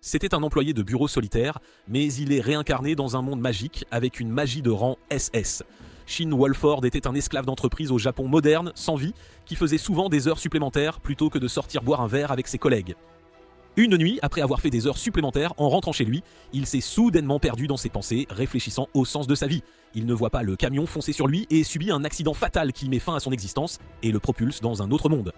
C'était un employé de bureau solitaire, mais il est réincarné dans un monde magique avec une magie de rang SS. Shin Wolford était un esclave d'entreprise au Japon moderne, sans vie, qui faisait souvent des heures supplémentaires plutôt que de sortir boire un verre avec ses collègues. Une nuit, après avoir fait des heures supplémentaires, en rentrant chez lui, il s'est soudainement perdu dans ses pensées, réfléchissant au sens de sa vie. Il ne voit pas le camion foncer sur lui et subit un accident fatal qui met fin à son existence et le propulse dans un autre monde.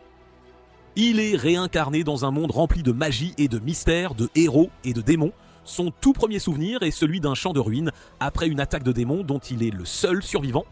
Il est réincarné dans un monde rempli de magie et de mystères, de héros et de démons. Son tout premier souvenir est celui d'un champ de ruines après une attaque de démons dont il est le seul survivant.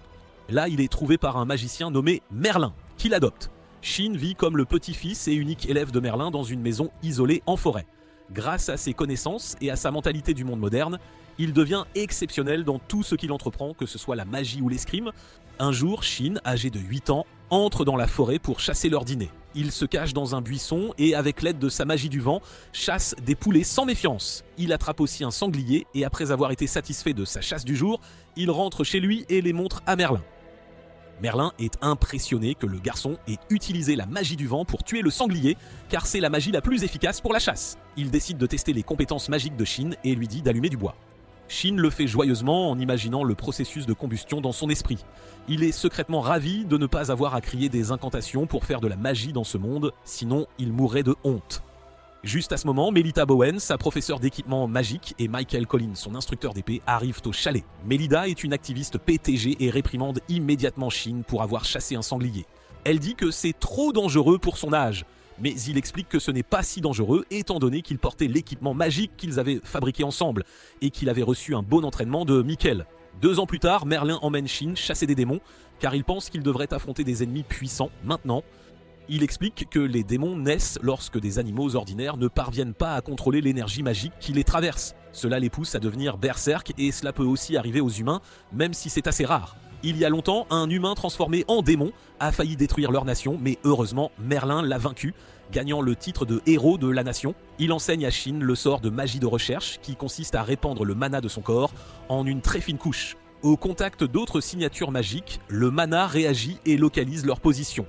Là, il est trouvé par un magicien nommé Merlin, qui l'adopte. Shin vit comme le petit-fils et unique élève de Merlin dans une maison isolée en forêt. Grâce à ses connaissances et à sa mentalité du monde moderne, il devient exceptionnel dans tout ce qu'il entreprend, que ce soit la magie ou l'escrime. Un jour, Shin, âgé de 8 ans, entre dans la forêt pour chasser leur dîner. Il se cache dans un buisson et, avec l'aide de sa magie du vent, chasse des poulets sans méfiance. Il attrape aussi un sanglier et, après avoir été satisfait de sa chasse du jour, il rentre chez lui et les montre à Merlin. Merlin est impressionné que le garçon ait utilisé la magie du vent pour tuer le sanglier, car c'est la magie la plus efficace pour la chasse. Il décide de tester les compétences magiques de Shin et lui dit d'allumer du bois. Shin le fait joyeusement en imaginant le processus de combustion dans son esprit. Il est secrètement ravi de ne pas avoir à crier des incantations pour faire de la magie dans ce monde, sinon il mourrait de honte. Juste à ce moment, Melita Bowen, sa professeure d'équipement magique, et Michael Collins, son instructeur d'épée, arrivent au chalet. Melida est une activiste PTG et réprimande immédiatement Shin pour avoir chassé un sanglier. Elle dit que c'est trop dangereux pour son âge, mais il explique que ce n'est pas si dangereux étant donné qu'il portait l'équipement magique qu'ils avaient fabriqué ensemble et qu'il avait reçu un bon entraînement de Michael. 2 ans plus tard, Merlin emmène Shin chasser des démons car il pense qu'il devrait affronter des ennemis puissants maintenant. Il explique que les démons naissent lorsque des animaux ordinaires ne parviennent pas à contrôler l'énergie magique qui les traverse. Cela les pousse à devenir berserk et cela peut aussi arriver aux humains, même si c'est assez rare. Il y a longtemps, un humain transformé en démon a failli détruire leur nation, mais heureusement, Merlin l'a vaincu, gagnant le titre de héros de la nation. Il enseigne à Shin le sort de magie de recherche qui consiste à répandre le mana de son corps en une très fine couche. Au contact d'autres signatures magiques, le mana réagit et localise leur position.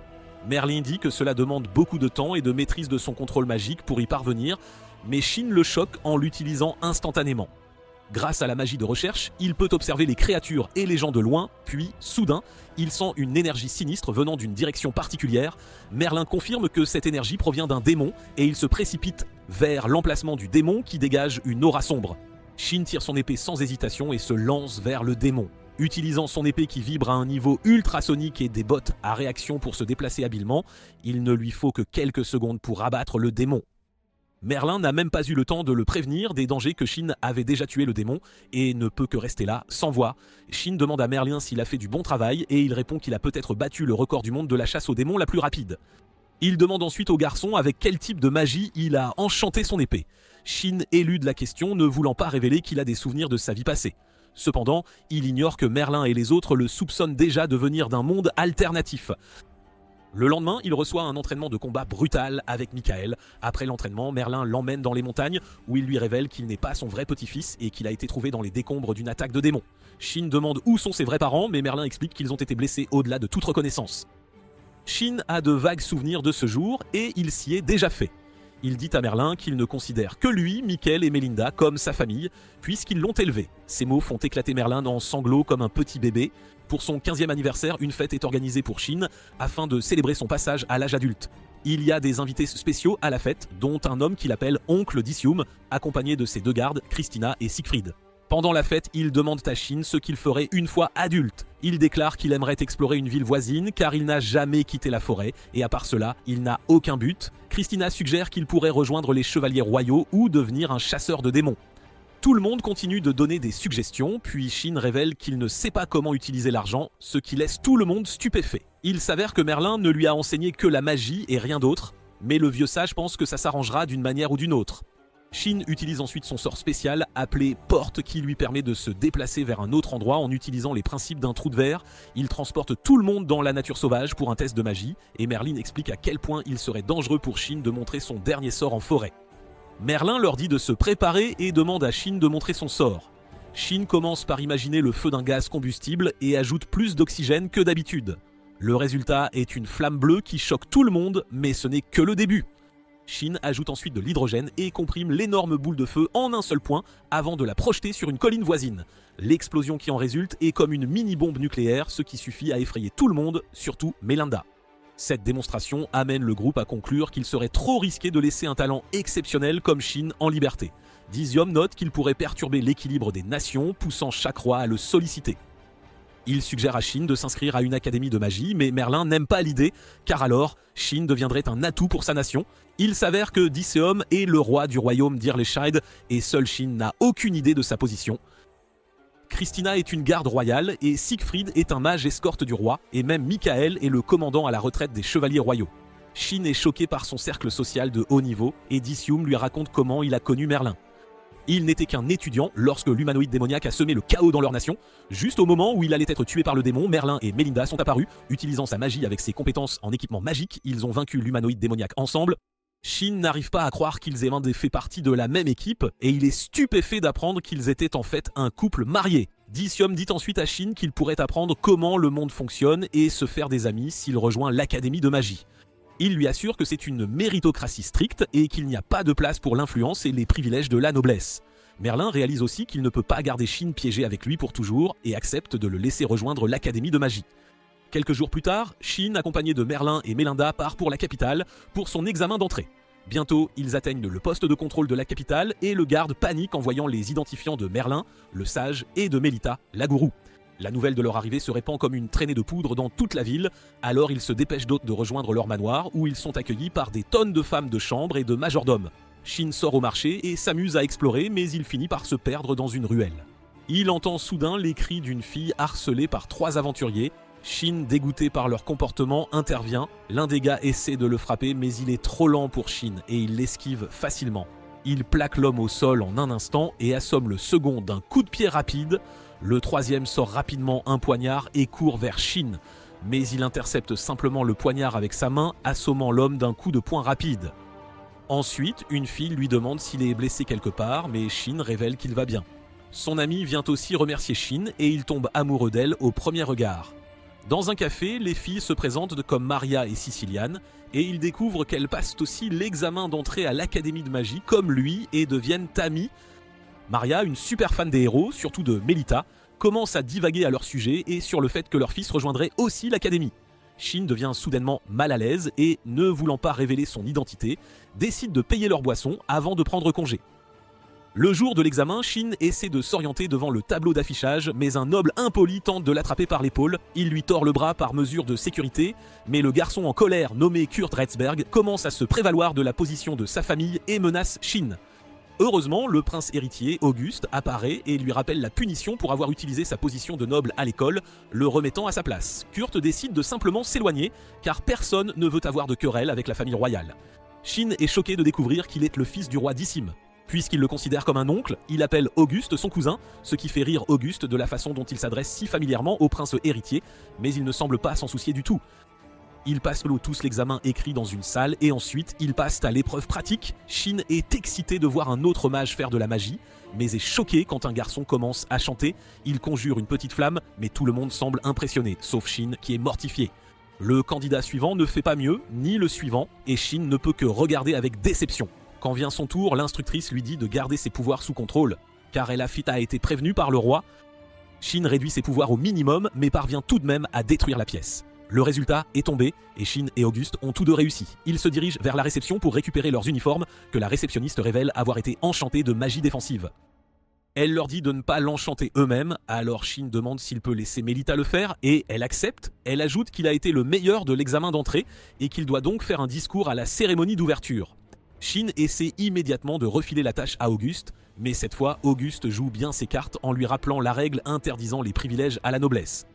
Merlin dit que cela demande beaucoup de temps et de maîtrise de son contrôle magique pour y parvenir, mais Shin le choque en l'utilisant instantanément. Grâce à la magie de recherche, il peut observer les créatures et les gens de loin, puis, soudain, il sent une énergie sinistre venant d'une direction particulière. Merlin confirme que cette énergie provient d'un démon et il se précipite vers l'emplacement du démon qui dégage une aura sombre. Shin tire son épée sans hésitation et se lance vers le démon. Utilisant son épée qui vibre à un niveau ultrasonique et des bottes à réaction pour se déplacer habilement, il ne lui faut que quelques secondes pour abattre le démon. Merlin n'a même pas eu le temps de le prévenir des dangers que Shin avait déjà tué le démon et ne peut que rester là, sans voix. Shin demande à Merlin s'il a fait du bon travail et il répond qu'il a peut-être battu le record du monde de la chasse aux démons la plus rapide. Il demande ensuite au garçon avec quel type de magie il a enchanté son épée. Shin élude la question, ne voulant pas révéler qu'il a des souvenirs de sa vie passée. Cependant, il ignore que Merlin et les autres le soupçonnent déjà de venir d'un monde alternatif. Le lendemain, il reçoit un entraînement de combat brutal avec Michael. Après l'entraînement, Merlin l'emmène dans les montagnes où il lui révèle qu'il n'est pas son vrai petit-fils et qu'il a été trouvé dans les décombres d'une attaque de démons. Shin demande où sont ses vrais parents, mais Merlin explique qu'ils ont été blessés au-delà de toute reconnaissance. Shin a de vagues souvenirs de ce jour et il s'y est déjà fait. Il dit à Merlin qu'il ne considère que lui, Michael et Melinda comme sa famille, puisqu'ils l'ont élevé. Ces mots font éclater Merlin en sanglots comme un petit bébé. Pour son 15e anniversaire, une fête est organisée pour Shin afin de célébrer son passage à l'âge adulte. Il y a des invités spéciaux à la fête, dont un homme qu'il appelle Oncle Dicium, accompagné de ses 2 gardes, Christina et Siegfried. Pendant la fête, il demande à Shin ce qu'il ferait une fois adulte. Il déclare qu'il aimerait explorer une ville voisine car il n'a jamais quitté la forêt et à part cela, il n'a aucun but. Christina suggère qu'il pourrait rejoindre les chevaliers royaux ou devenir un chasseur de démons. Tout le monde continue de donner des suggestions, puis Shin révèle qu'il ne sait pas comment utiliser l'argent, ce qui laisse tout le monde stupéfait. Il s'avère que Merlin ne lui a enseigné que la magie et rien d'autre, mais le vieux sage pense que ça s'arrangera d'une manière ou d'une autre. Shin utilise ensuite son sort spécial appelé Porte qui lui permet de se déplacer vers un autre endroit en utilisant les principes d'un trou de verre. Il transporte tout le monde dans la nature sauvage pour un test de magie et Merlin explique à quel point il serait dangereux pour Shin de montrer son dernier sort en forêt. Merlin leur dit de se préparer et demande à Shin de montrer son sort. Shin commence par imaginer le feu d'un gaz combustible et ajoute plus d'oxygène que d'habitude. Le résultat est une flamme bleue qui choque tout le monde, mais ce n'est que le début. Shin ajoute ensuite de l'hydrogène et comprime l'énorme boule de feu en un seul point avant de la projeter sur une colline voisine. L'explosion qui en résulte est comme une mini-bombe nucléaire, ce qui suffit à effrayer tout le monde, surtout Melinda. Cette démonstration amène le groupe à conclure qu'il serait trop risqué de laisser un talent exceptionnel comme Shin en liberté. Dizium note qu'il pourrait perturber l'équilibre des nations, poussant chaque roi à le solliciter. Il suggère à Shin de s'inscrire à une académie de magie, mais Merlin n'aime pas l'idée, car alors Shin deviendrait un atout pour sa nation. Il s'avère que Diceum est le roi du royaume d'Irleshide, et seul Shin n'a aucune idée de sa position. Christina est une garde royale, et Siegfried est un mage escorte du roi, et même Michael est le commandant à la retraite des chevaliers royaux. Shin est choqué par son cercle social de haut niveau, et Dicium lui raconte comment il a connu Merlin. Il n'était qu'un étudiant lorsque l'humanoïde démoniaque a semé le chaos dans leur nation. Juste au moment où il allait être tué par le démon, Merlin et Melinda sont apparus. Utilisant sa magie avec ses compétences en équipement magique, ils ont vaincu l'humanoïde démoniaque ensemble. Shin n'arrive pas à croire qu'ils aient fait partie de la même équipe et il est stupéfait d'apprendre qu'ils étaient en fait un couple marié. Dicium dit ensuite à Shin qu'il pourrait apprendre comment le monde fonctionne et se faire des amis s'il rejoint l'académie de magie. Il lui assure que c'est une méritocratie stricte et qu'il n'y a pas de place pour l'influence et les privilèges de la noblesse. Merlin réalise aussi qu'il ne peut pas garder Shin piégé avec lui pour toujours et accepte de le laisser rejoindre l'académie de magie. Quelques jours plus tard, Shin, accompagné de Merlin et Melinda, part pour la capitale pour son examen d'entrée. Bientôt, ils atteignent le poste de contrôle de la capitale et le garde panique en voyant les identifiants de Merlin, le sage, et de Melita, la gourou. La nouvelle de leur arrivée se répand comme une traînée de poudre dans toute la ville, alors ils se dépêchent d'hôtes de rejoindre leur manoir où ils sont accueillis par des tonnes de femmes de chambre et de majordomes. Shin sort au marché et s'amuse à explorer, mais il finit par se perdre dans une ruelle. Il entend soudain les cris d'une fille harcelée par 3 aventuriers. Shin, dégoûté par leur comportement, intervient. L'un des gars essaie de le frapper, mais il est trop lent pour Shin et il l'esquive facilement. Il plaque l'homme au sol en un instant et assomme le second d'un coup de pied rapide. Le troisième sort rapidement un poignard et court vers Shin, mais il intercepte simplement le poignard avec sa main, assommant l'homme d'un coup de poing rapide. Ensuite, une fille lui demande s'il est blessé quelque part, mais Shin révèle qu'il va bien. Son ami vient aussi remercier Shin et il tombe amoureux d'elle au premier regard. Dans un café, les filles se présentent comme Maria et Siciliane, et ils découvrent qu'elles passent aussi l'examen d'entrée à l'académie de magie comme lui et deviennent amies. Maria, une super fan des héros, surtout de Melita, commence à divaguer à leur sujet et sur le fait que leur fils rejoindrait aussi l'académie. Shin devient soudainement mal à l'aise et, ne voulant pas révéler son identité, décide de payer leur boisson avant de prendre congé. Le jour de l'examen, Shin essaie de s'orienter devant le tableau d'affichage, mais un noble impoli tente de l'attraper par l'épaule. Il lui tord le bras par mesure de sécurité, mais le garçon en colère, nommé Kurt Retzberg, commence à se prévaloir de la position de sa famille et menace Shin. Heureusement, le prince héritier, Auguste, apparaît et lui rappelle la punition pour avoir utilisé sa position de noble à l'école, le remettant à sa place. Kurt décide de simplement s'éloigner, car personne ne veut avoir de querelle avec la famille royale. Shin est choqué de découvrir qu'il est le fils du roi d'Issim. Puisqu'il le considère comme un oncle, il appelle Auguste son cousin, ce qui fait rire Auguste de la façon dont il s'adresse si familièrement au prince héritier, mais il ne semble pas s'en soucier du tout. Ils passent tous l'examen écrit dans une salle et ensuite ils passent à l'épreuve pratique. Shin est excité de voir un autre mage faire de la magie, mais est choqué quand un garçon commence à chanter. Il conjure une petite flamme, mais tout le monde semble impressionné, sauf Shin qui est mortifié. Le candidat suivant ne fait pas mieux, ni le suivant, et Shin ne peut que regarder avec déception. Quand vient son tour, l'instructrice lui dit de garder ses pouvoirs sous contrôle, car elle a été prévenue par le roi. Shin réduit ses pouvoirs au minimum, mais parvient tout de même à détruire la pièce. Le résultat est tombé et Shin et Auguste ont tous deux réussi. Ils se dirigent vers la réception pour récupérer leurs uniformes que la réceptionniste révèle avoir été enchantés de magie défensive. Elle leur dit de ne pas l'enchanter eux-mêmes, alors Shin demande s'il peut laisser Melita le faire et elle accepte. Elle ajoute qu'il a été le meilleur de l'examen d'entrée et qu'il doit donc faire un discours à la cérémonie d'ouverture. Shin essaie immédiatement de refiler la tâche à Auguste, mais cette fois Auguste joue bien ses cartes en lui rappelant la règle interdisant les privilèges à la noblesse.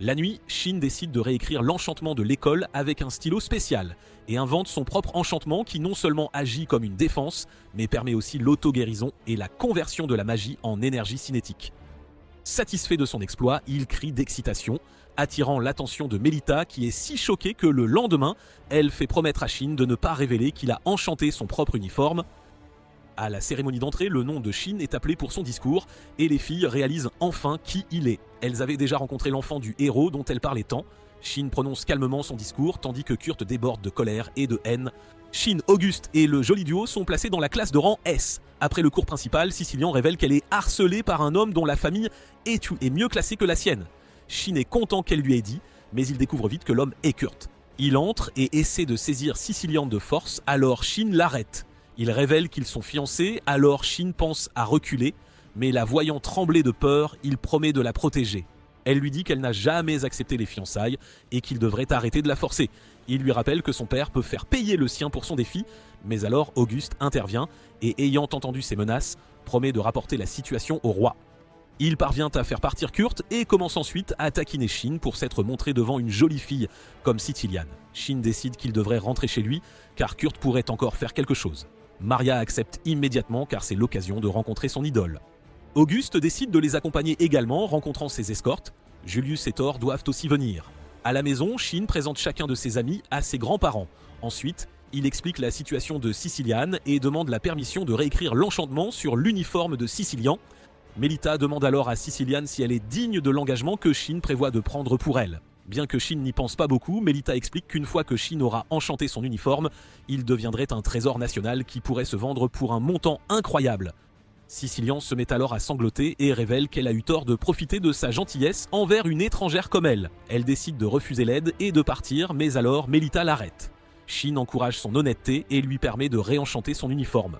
La nuit, Shin décide de réécrire l'enchantement de l'école avec un stylo spécial et invente son propre enchantement qui non seulement agit comme une défense, mais permet aussi l'auto-guérison et la conversion de la magie en énergie cinétique. Satisfait de son exploit, il crie d'excitation, attirant l'attention de Melita qui est si choquée que le lendemain, elle fait promettre à Shin de ne pas révéler qu'il a enchanté son propre uniforme. À la cérémonie d'entrée, le nom de Shin est appelé pour son discours et les filles réalisent enfin qui il est. Elles avaient déjà rencontré l'enfant du héros dont elles parlaient tant. Shin prononce calmement son discours tandis que Kurt déborde de colère et de haine. Shin, Auguste et le joli duo sont placés dans la classe de rang S. Après le cours principal, Sicilian révèle qu'elle est harcelée par un homme dont la famille est mieux classée que la sienne. Shin est content qu'elle lui ait dit, mais il découvre vite que l'homme est Kurt. Il entre et essaie de saisir Sicilian de force, alors Shin l'arrête. Il révèle qu'ils sont fiancés, alors Shin pense à reculer, mais la voyant trembler de peur, il promet de la protéger. Elle lui dit qu'elle n'a jamais accepté les fiançailles et qu'il devrait arrêter de la forcer. Il lui rappelle que son père peut faire payer le sien pour son défi, mais alors Auguste intervient et, ayant entendu ces menaces, promet de rapporter la situation au roi. Il parvient à faire partir Kurt et commence ensuite à taquiner Shin pour s'être montré devant une jolie fille comme Sicilian. Shin décide qu'il devrait rentrer chez lui car Kurt pourrait encore faire quelque chose. Maria accepte immédiatement car c'est l'occasion de rencontrer son idole. Auguste décide de les accompagner également, rencontrant ses escortes. Julius et Thor doivent aussi venir. À la maison, Shin présente chacun de ses amis à ses grands-parents. Ensuite, il explique la situation de Sicilian et demande la permission de réécrire l'enchantement sur l'uniforme de Sicilian. Melita demande alors à Sicilian si elle est digne de l'engagement que Shin prévoit de prendre pour elle. Bien que Shin n'y pense pas beaucoup, Melita explique qu'une fois que Shin aura enchanté son uniforme, il deviendrait un trésor national qui pourrait se vendre pour un montant incroyable. Sicilian se met alors à sangloter et révèle qu'elle a eu tort de profiter de sa gentillesse envers une étrangère comme elle. Elle décide de refuser l'aide et de partir, mais alors Melita l'arrête. Shin encourage son honnêteté et lui permet de réenchanter son uniforme.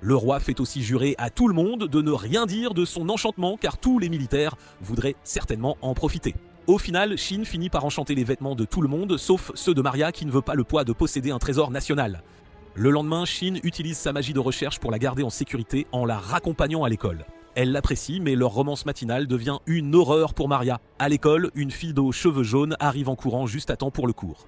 Le roi fait aussi jurer à tout le monde de ne rien dire de son enchantement car tous les militaires voudraient certainement en profiter. Au final, Shin finit par enchanter les vêtements de tout le monde, sauf ceux de Maria qui ne veut pas le poids de posséder un trésor national. Le lendemain, Shin utilise sa magie de recherche pour la garder en sécurité en la raccompagnant à l'école. Elle l'apprécie, mais leur romance matinale devient une horreur pour Maria. À l'école, une fille aux cheveux jaunes arrive en courant juste à temps pour le cours.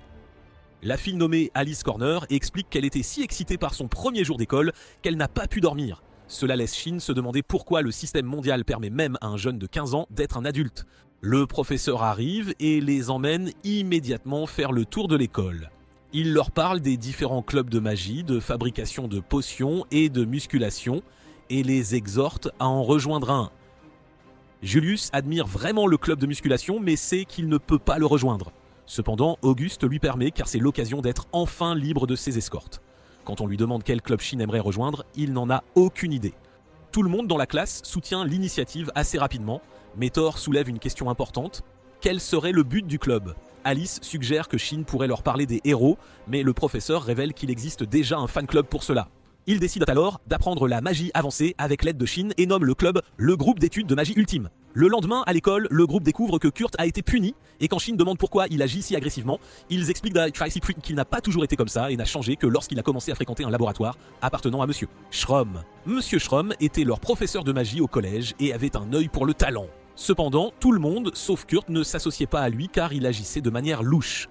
La fille nommée Alice Corner explique qu'elle était si excitée par son premier jour d'école qu'elle n'a pas pu dormir. Cela laisse Shin se demander pourquoi le système mondial permet même à un jeune de 15 ans d'être un adulte. Le professeur arrive et les emmène immédiatement faire le tour de l'école. Il leur parle des différents clubs de magie, de fabrication de potions et de musculation, et les exhorte à en rejoindre un. Julius admire vraiment le club de musculation, mais sait qu'il ne peut pas le rejoindre. Cependant, Auguste lui permet car c'est l'occasion d'être enfin libre de ses escortes. Quand on lui demande quel club Shin aimerait rejoindre, il n'en a aucune idée. Tout le monde dans la classe soutient l'initiative assez rapidement, mais Thor soulève une question importante. Quel serait le but du club ? Alice suggère que Shin pourrait leur parler des héros, mais le professeur révèle qu'il existe déjà un fan club pour cela. Il décide alors d'apprendre la magie avancée avec l'aide de Shin et nomme le club le groupe d'études de magie ultime. Le lendemain, à l'école, le groupe découvre que Kurt a été puni, et quand Shin demande pourquoi il agit si agressivement, ils expliquent à Tracy qu'il n'a pas toujours été comme ça et n'a changé que lorsqu'il a commencé à fréquenter un laboratoire appartenant à Monsieur Schrum. Monsieur Schrum était leur professeur de magie au collège et avait un œil pour le talent. Cependant, tout le monde, sauf Kurt, ne s'associait pas à lui car il agissait de manière louche.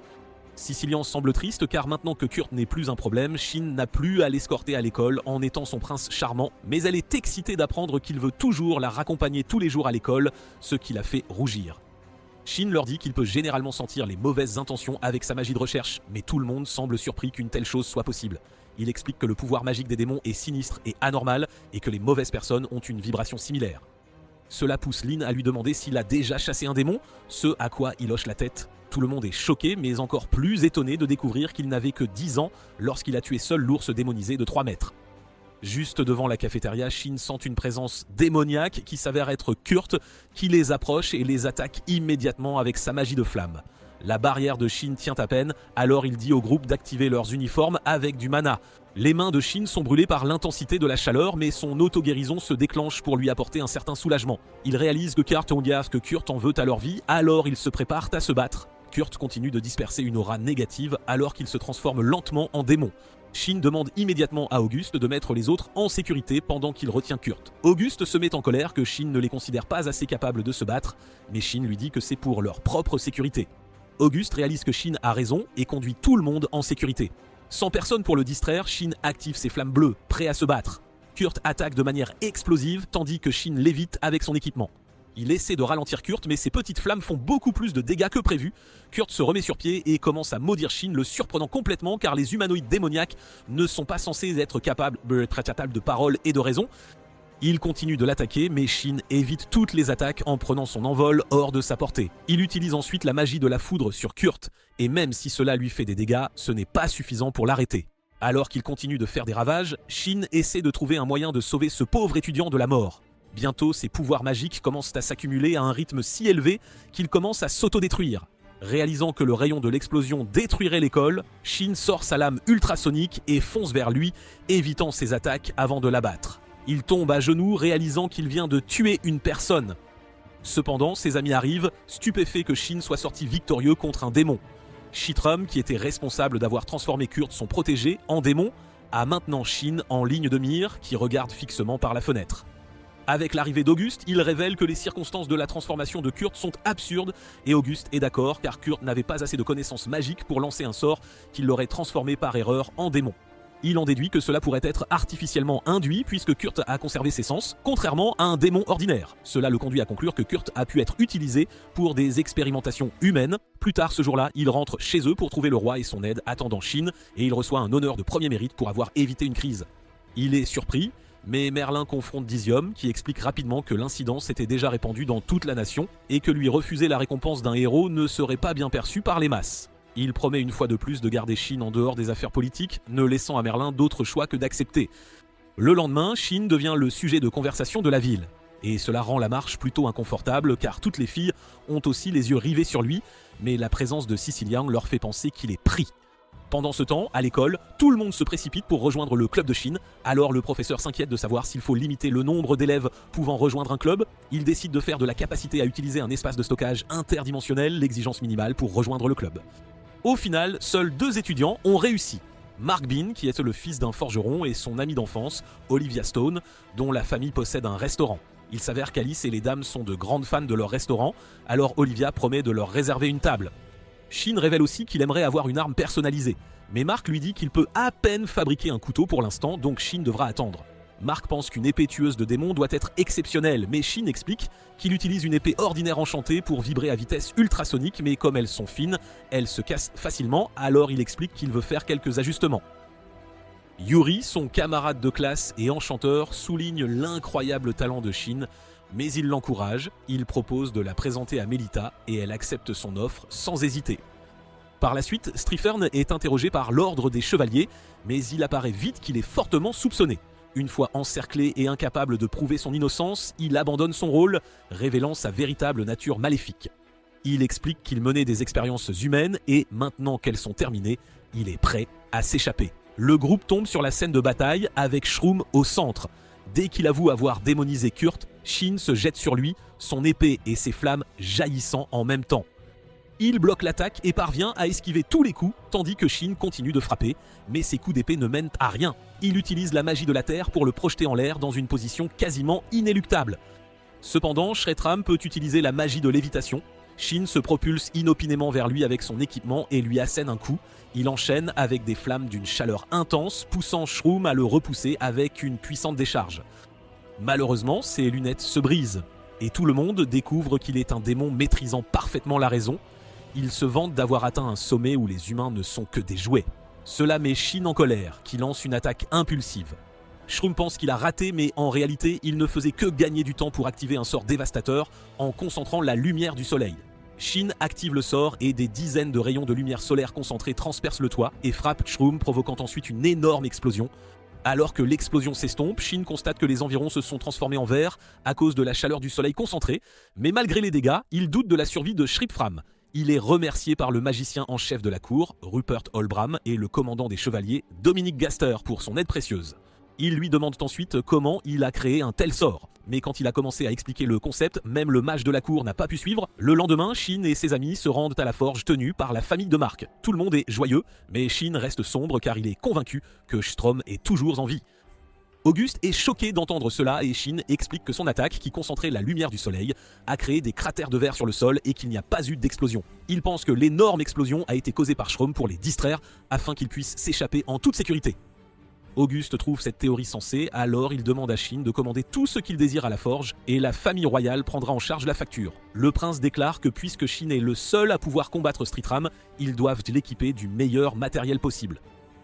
Sicilian semble triste car maintenant que Kurt n'est plus un problème, Shin n'a plus à l'escorter à l'école en étant son prince charmant, mais elle est excitée d'apprendre qu'il veut toujours la raccompagner tous les jours à l'école, ce qui la fait rougir. Shin leur dit qu'il peut généralement sentir les mauvaises intentions avec sa magie de recherche, mais tout le monde semble surpris qu'une telle chose soit possible. Il explique que le pouvoir magique des démons est sinistre et anormal et que les mauvaises personnes ont une vibration similaire. Cela pousse Lin à lui demander s'il a déjà chassé un démon, ce à quoi il hoche la tête. Tout le monde est choqué, mais encore plus étonné de découvrir qu'il n'avait que 10 ans lorsqu'il a tué seul l'ours démonisé de 3 mètres. Juste devant la cafétéria, Shin sent une présence démoniaque qui s'avère être Kurt, qui les approche et les attaque immédiatement avec sa magie de flamme. La barrière de Shin tient à peine, alors il dit au groupe d'activer leurs uniformes avec du mana. Les mains de Shin sont brûlées par l'intensité de la chaleur, mais son auto-guérison se déclenche pour lui apporter un certain soulagement. Il réalise que Kurt en veut à leur vie, alors ils se préparent à se battre. Kurt continue de disperser une aura négative alors qu'il se transforme lentement en démon. Shin demande immédiatement à Auguste de mettre les autres en sécurité pendant qu'il retient Kurt. Auguste se met en colère que Shin ne les considère pas assez capables de se battre, mais Shin lui dit que c'est pour leur propre sécurité. Auguste réalise que Shin a raison et conduit tout le monde en sécurité. Sans personne pour le distraire, Shin active ses flammes bleues, prêt à se battre. Kurt attaque de manière explosive tandis que Shin l'évite avec son équipement. Il essaie de ralentir Kurt, mais ses petites flammes font beaucoup plus de dégâts que prévu. Kurt se remet sur pied et commence à maudire Shin, le surprenant complètement car les humanoïdes démoniaques ne sont pas censés être capables de parole et de raison. Il continue de l'attaquer, mais Shin évite toutes les attaques en prenant son envol hors de sa portée. Il utilise ensuite la magie de la foudre sur Kurt, et même si cela lui fait des dégâts, ce n'est pas suffisant pour l'arrêter. Alors qu'il continue de faire des ravages, Shin essaie de trouver un moyen de sauver ce pauvre étudiant de la mort. Bientôt, ses pouvoirs magiques commencent à s'accumuler à un rythme si élevé qu'il commence à s'autodétruire. Réalisant que le rayon de l'explosion détruirait l'école, Shin sort sa lame ultrasonique et fonce vers lui, évitant ses attaques avant de l'abattre. Il tombe à genoux, réalisant qu'il vient de tuer une personne. Cependant, ses amis arrivent, stupéfaits que Shin soit sorti victorieux contre un démon. Shitrum, qui était responsable d'avoir transformé Kurt, son protégé, en démon, a maintenant Shin en ligne de mire, qui regarde fixement par la fenêtre. Avec l'arrivée d'Auguste, il révèle que les circonstances de la transformation de Kurt sont absurdes, et Auguste est d'accord car Kurt n'avait pas assez de connaissances magiques pour lancer un sort qui l'aurait transformé par erreur en démon. Il en déduit que cela pourrait être artificiellement induit puisque Kurt a conservé ses sens, contrairement à un démon ordinaire. Cela le conduit à conclure que Kurt a pu être utilisé pour des expérimentations humaines. Plus tard ce jour-là, il rentre chez eux pour trouver le roi et son aide attendant Shin, et il reçoit un honneur de premier mérite pour avoir évité une crise. Il est surpris, mais Merlin confronte Dizium, qui explique rapidement que l'incident s'était déjà répandu dans toute la nation, et que lui refuser la récompense d'un héros ne serait pas bien perçu par les masses. Il promet une fois de plus de garder Shin en dehors des affaires politiques, ne laissant à Merlin d'autre choix que d'accepter. Le lendemain, Shin devient le sujet de conversation de la ville. Et cela rend la marche plutôt inconfortable car toutes les filles ont aussi les yeux rivés sur lui, mais la présence de Sicilian leur fait penser qu'il est pris. Pendant ce temps, à l'école, tout le monde se précipite pour rejoindre le club de Shin, alors le professeur s'inquiète de savoir s'il faut limiter le nombre d'élèves pouvant rejoindre un club. Il décide de faire de la capacité à utiliser un espace de stockage interdimensionnel l'exigence minimale pour rejoindre le club. Au final, seuls 2 étudiants ont réussi. Mark Bean, qui est le fils d'un forgeron, et son amie d'enfance, Olivia Stone, dont la famille possède un restaurant. Il s'avère qu'Alice et les dames sont de grandes fans de leur restaurant, alors Olivia promet de leur réserver une table. Shin révèle aussi qu'il aimerait avoir une arme personnalisée, mais Mark lui dit qu'il peut à peine fabriquer un couteau pour l'instant, donc Shin devra attendre. Mark pense qu'une épée tueuse de démons doit être exceptionnelle, mais Shin explique qu'il utilise une épée ordinaire enchantée pour vibrer à vitesse ultrasonique, mais comme elles sont fines, elles se cassent facilement, alors il explique qu'il veut faire quelques ajustements. Yuri, son camarade de classe et enchanteur, souligne l'incroyable talent de Shin, mais il l'encourage, il propose de la présenter à Melita et elle accepte son offre sans hésiter. Par la suite, Striffern est interrogé par l'ordre des chevaliers, mais il apparaît vite qu'il est fortement soupçonné. Une fois encerclé et incapable de prouver son innocence, il abandonne son rôle, révélant sa véritable nature maléfique. Il explique qu'il menait des expériences humaines et, maintenant qu'elles sont terminées, il est prêt à s'échapper. Le groupe tombe sur la scène de bataille avec Shroom au centre. Dès qu'il avoue avoir démonisé Kurt, Shin se jette sur lui, son épée et ses flammes jaillissant en même temps. Il bloque l'attaque et parvient à esquiver tous les coups, tandis que Shin continue de frapper, mais ses coups d'épée ne mènent à rien. Il utilise la magie de la Terre pour le projeter en l'air dans une position quasiment inéluctable. Cependant, Shretram peut utiliser la magie de lévitation. Shin se propulse inopinément vers lui avec son équipement et lui assène un coup. Il enchaîne avec des flammes d'une chaleur intense, poussant Shroom à le repousser avec une puissante décharge. Malheureusement, ses lunettes se brisent, et tout le monde découvre qu'il est un démon maîtrisant parfaitement la raison. Il se vante d'avoir atteint un sommet où les humains ne sont que des jouets. Cela met Shin en colère, qui lance une attaque impulsive. Shroom pense qu'il a raté, mais en réalité, il ne faisait que gagner du temps pour activer un sort dévastateur en concentrant la lumière du soleil. Shin active le sort et des dizaines de rayons de lumière solaire concentrés transpercent le toit et frappent Shroom, provoquant ensuite une énorme explosion. Alors que l'explosion s'estompe, Shin constate que les environs se sont transformés en verre à cause de la chaleur du soleil concentré, mais malgré les dégâts, il doute de la survie de Shripfram. Il est remercié par le magicien en chef de la cour, Rupert Holbram, et le commandant des chevaliers, Dominique Gaster, pour son aide précieuse. Ils lui demandent ensuite comment il a créé un tel sort. Mais quand il a commencé à expliquer le concept, même le mage de la cour n'a pas pu suivre. Le lendemain, Shin et ses amis se rendent à la forge tenue par la famille de Mark. Tout le monde est joyeux, mais Shin reste sombre car il est convaincu que Strom est toujours en vie. Auguste est choqué d'entendre cela et Shin explique que son attaque, qui concentrait la lumière du soleil, a créé des cratères de verre sur le sol et qu'il n'y a pas eu d'explosion. Il pense que l'énorme explosion a été causée par Strom pour les distraire afin qu'ils puissent s'échapper en toute sécurité. Auguste trouve cette théorie sensée, alors il demande à Shin de commander tout ce qu'il désire à la forge et la famille royale prendra en charge la facture. Le prince déclare que puisque Shin est le seul à pouvoir combattre Strittram, ils doivent l'équiper du meilleur matériel possible.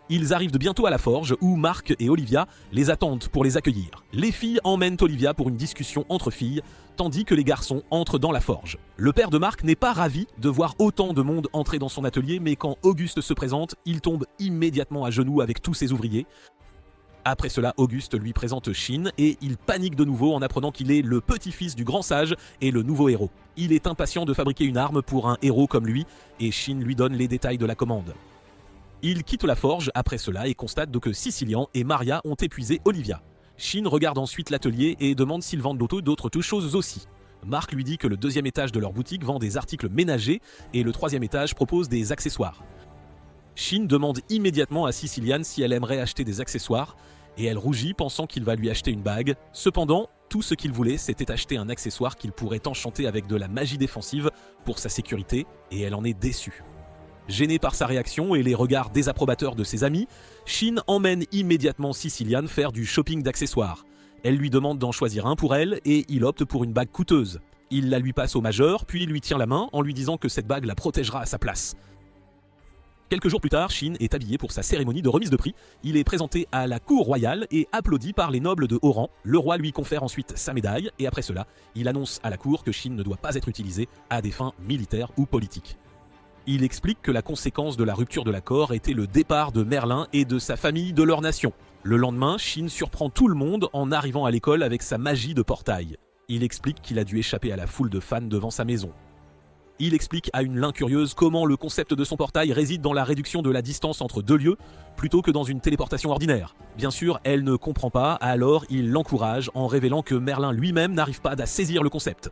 Ils arrivent de bientôt à la forge où Mark et Olivia les attendent pour les accueillir. Les filles emmènent Olivia pour une discussion entre filles, tandis que les garçons entrent dans la forge. Le père de Mark n'est pas ravi de voir autant de monde entrer dans son atelier, mais quand Auguste se présente, il tombe immédiatement à genoux avec tous ses ouvriers. Après cela, Auguste lui présente Shin et il panique de nouveau en apprenant qu'il est le petit-fils du grand sage et le nouveau héros. Il est impatient de fabriquer une arme pour un héros comme lui et Shin lui donne les détails de la commande. Il quitte la forge après cela et constate que Sicilian et Maria ont épuisé Olivia. Shin regarde ensuite l'atelier et demande s'ils vendent d'autres choses aussi. Mark lui dit que le deuxième étage de leur boutique vend des articles ménagers et le troisième étage propose des accessoires. Shin demande immédiatement à Sicilian si elle aimerait acheter des accessoires et elle rougit pensant qu'il va lui acheter une bague. Cependant, tout ce qu'il voulait, c'était acheter un accessoire qu'il pourrait enchanter avec de la magie défensive pour sa sécurité et elle en est déçue. Gêné par sa réaction et les regards désapprobateurs de ses amis, Shin emmène immédiatement Sicilian faire du shopping d'accessoires. Elle lui demande d'en choisir un pour elle et il opte pour une bague coûteuse. Il la lui passe au majeur, puis lui tient la main en lui disant que cette bague la protégera à sa place. Quelques jours plus tard, Shin est habillé pour sa cérémonie de remise de prix. Il est présenté à la cour royale et applaudi par les nobles de haut rang. Le roi lui confère ensuite sa médaille et après cela, il annonce à la cour que Shin ne doit pas être utilisé à des fins militaires ou politiques. Il explique que la conséquence de la rupture de l'accord était le départ de Merlin et de sa famille de leur nation. Le lendemain, Shin surprend tout le monde en arrivant à l'école avec sa magie de portail. Il explique qu'il a dû échapper à la foule de fans devant sa maison. Il explique à une curieuse comment le concept de son portail réside dans la réduction de la distance entre deux lieux, plutôt que dans une téléportation ordinaire. Bien sûr, elle ne comprend pas, alors il l'encourage en révélant que Merlin lui-même n'arrive pas à saisir le concept.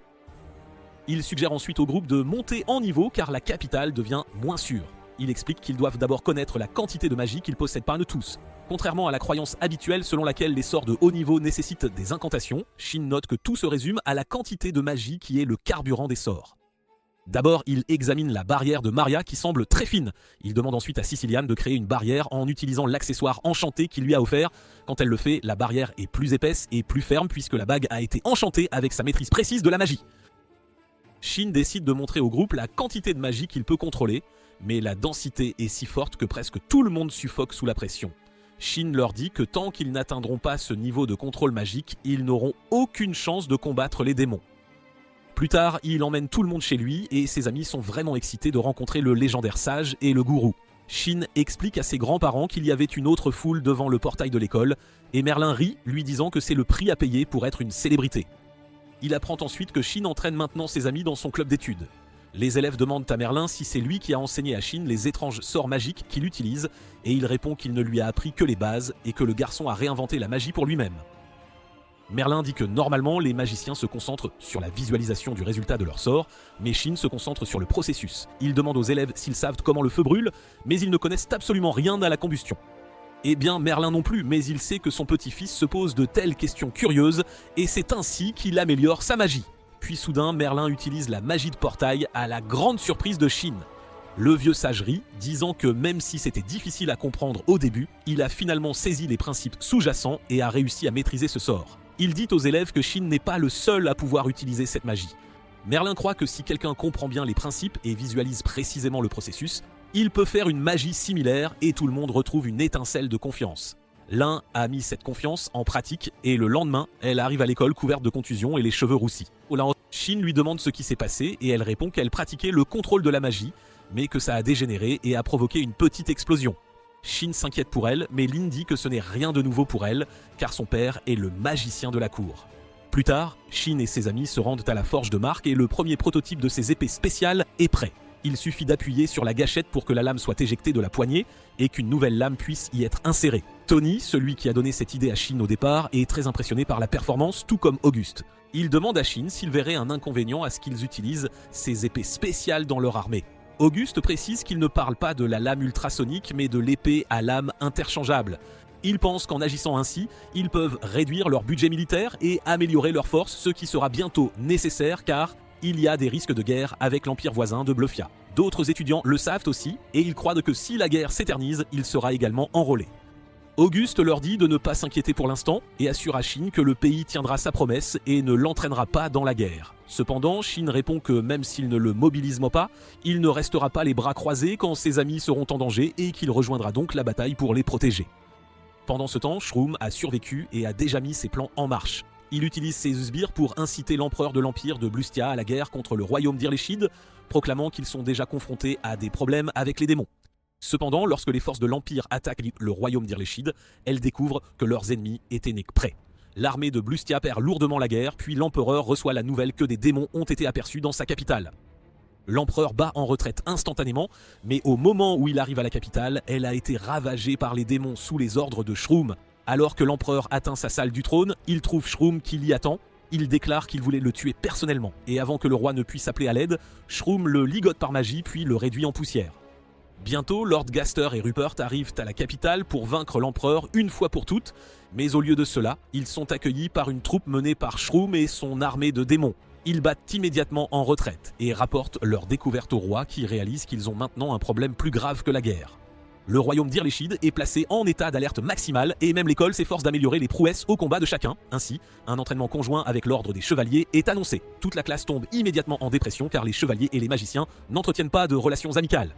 Il suggère ensuite au groupe de monter en niveau car la capitale devient moins sûre. Il explique qu'ils doivent d'abord connaître la quantité de magie qu'ils possèdent pas tous. Contrairement à la croyance habituelle selon laquelle les sorts de haut niveau nécessitent des incantations, Shin note que tout se résume à la quantité de magie qui est le carburant des sorts. D'abord, il examine la barrière de Maria qui semble très fine. Il demande ensuite à Sicilian de créer une barrière en utilisant l'accessoire enchanté qu'il lui a offert. Quand elle le fait, la barrière est plus épaisse et plus ferme puisque la bague a été enchantée avec sa maîtrise précise de la magie. Shin décide de montrer au groupe la quantité de magie qu'il peut contrôler, mais la densité est si forte que presque tout le monde suffoque sous la pression. Shin leur dit que tant qu'ils n'atteindront pas ce niveau de contrôle magique, ils n'auront aucune chance de combattre les démons. Plus tard, il emmène tout le monde chez lui et ses amis sont vraiment excités de rencontrer le légendaire sage et le gourou. Shin explique à ses grands-parents qu'il y avait une autre foule devant le portail de l'école et Merlin rit, lui disant que c'est le prix à payer pour être une célébrité. Il apprend ensuite que Shin entraîne maintenant ses amis dans son club d'études. Les élèves demandent à Merlin si c'est lui qui a enseigné à Shin les étranges sorts magiques qu'il utilise et il répond qu'il ne lui a appris que les bases et que le garçon a réinventé la magie pour lui-même. Merlin dit que normalement les magiciens se concentrent sur la visualisation du résultat de leur sort, mais Shin se concentre sur le processus. Il demande aux élèves s'ils savent comment le feu brûle, mais ils ne connaissent absolument rien à la combustion. Eh bien Merlin non plus, mais il sait que son petit-fils se pose de telles questions curieuses, et c'est ainsi qu'il améliore sa magie. Puis soudain, Merlin utilise la magie de portail à la grande surprise de Shin. Le vieux sage rit, disant que même si c'était difficile à comprendre au début, il a finalement saisi les principes sous-jacents et a réussi à maîtriser ce sort. Il dit aux élèves que Shin n'est pas le seul à pouvoir utiliser cette magie. Merlin croit que si quelqu'un comprend bien les principes et visualise précisément le processus, il peut faire une magie similaire et tout le monde retrouve une étincelle de confiance. L'un a mis cette confiance en pratique et le lendemain, elle arrive à l'école couverte de contusions et les cheveux roussis. Shin lui demande ce qui s'est passé et elle répond qu'elle pratiquait le contrôle de la magie, mais que ça a dégénéré et a provoqué une petite explosion. Shin s'inquiète pour elle, mais Lin dit que ce n'est rien de nouveau pour elle, car son père est le magicien de la cour. Plus tard, Shin et ses amis se rendent à la forge de Mark et le premier prototype de ses épées spéciales est prêt. Il suffit d'appuyer sur la gâchette pour que la lame soit éjectée de la poignée et qu'une nouvelle lame puisse y être insérée. Tony, celui qui a donné cette idée à Shin au départ, est très impressionné par la performance, tout comme Auguste. Il demande à Shin s'il verrait un inconvénient à ce qu'ils utilisent ces épées spéciales dans leur armée. Auguste précise qu'il ne parle pas de la lame ultrasonique mais de l'épée à lame interchangeable. Il pense qu'en agissant ainsi, ils peuvent réduire leur budget militaire et améliorer leur force, ce qui sera bientôt nécessaire car il y a des risques de guerre avec l'empire voisin de Bluffia. D'autres étudiants le savent aussi et ils croient que si la guerre s'éternise, il sera également enrôlé. Auguste leur dit de ne pas s'inquiéter pour l'instant et assure à Shin que le pays tiendra sa promesse et ne l'entraînera pas dans la guerre. Cependant, Shin répond que même s'il ne le mobilise pas, il ne restera pas les bras croisés quand ses amis seront en danger et qu'il rejoindra donc la bataille pour les protéger. Pendant ce temps, Shroom a survécu et a déjà mis ses plans en marche. Il utilise ses sbires pour inciter l'empereur de l'Empire de Blustia à la guerre contre le royaume d'Irléchide, proclamant qu'ils sont déjà confrontés à des problèmes avec les démons. Cependant, lorsque les forces de l'Empire attaquent le royaume d'Irléchide, elles découvrent que leurs ennemis étaient nés prêts. L'armée de Blustia perd lourdement la guerre, puis l'empereur reçoit la nouvelle que des démons ont été aperçus dans sa capitale. L'empereur bat en retraite instantanément, mais au moment où il arrive à la capitale, elle a été ravagée par les démons sous les ordres de Shroom. Alors que l'empereur atteint sa salle du trône, il trouve Shroom qui l'y attend. Il déclare qu'il voulait le tuer personnellement, et avant que le roi ne puisse appeler à l'aide, Shroom le ligote par magie puis le réduit en poussière. Bientôt, Lord Gaster et Rupert arrivent à la capitale pour vaincre l'empereur une fois pour toutes, mais au lieu de cela, ils sont accueillis par une troupe menée par Shroom et son armée de démons. Ils battent immédiatement en retraite et rapportent leur découverte au roi qui réalise qu'ils ont maintenant un problème plus grave que la guerre. Le royaume d'Irléchide est placé en état d'alerte maximale et même l'école s'efforce d'améliorer les prouesses au combat de chacun. Ainsi, un entraînement conjoint avec l'ordre des chevaliers est annoncé. Toute la classe tombe immédiatement en dépression car les chevaliers et les magiciens n'entretiennent pas de relations amicales.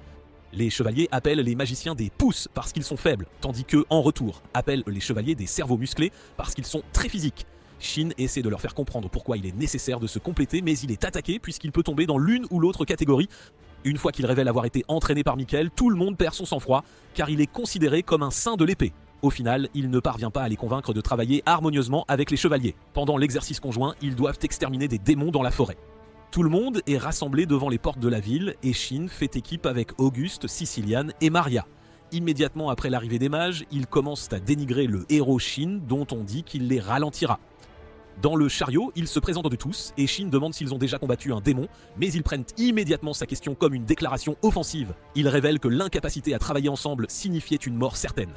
Les chevaliers appellent les magiciens des pouces parce qu'ils sont faibles, tandis qu'eux, en retour, appellent les chevaliers des cerveaux musclés parce qu'ils sont très physiques. Shin essaie de leur faire comprendre pourquoi il est nécessaire de se compléter, mais il est attaqué puisqu'il peut tomber dans l'une ou l'autre catégorie. Une fois qu'il révèle avoir été entraîné par Michael, tout le monde perd son sang-froid, car il est considéré comme un saint de l'épée. Au final, il ne parvient pas à les convaincre de travailler harmonieusement avec les chevaliers. Pendant l'exercice conjoint, ils doivent exterminer des démons dans la forêt. Tout le monde est rassemblé devant les portes de la ville et Shin fait équipe avec Auguste, Sicilian et Maria. Immédiatement après l'arrivée des mages, ils commencent à dénigrer le héros Shin dont on dit qu'il les ralentira. Dans le chariot, ils se présentent de tous et Shin demande s'ils ont déjà combattu un démon, mais ils prennent immédiatement sa question comme une déclaration offensive. Ils révèlent que l'incapacité à travailler ensemble signifiait une mort certaine.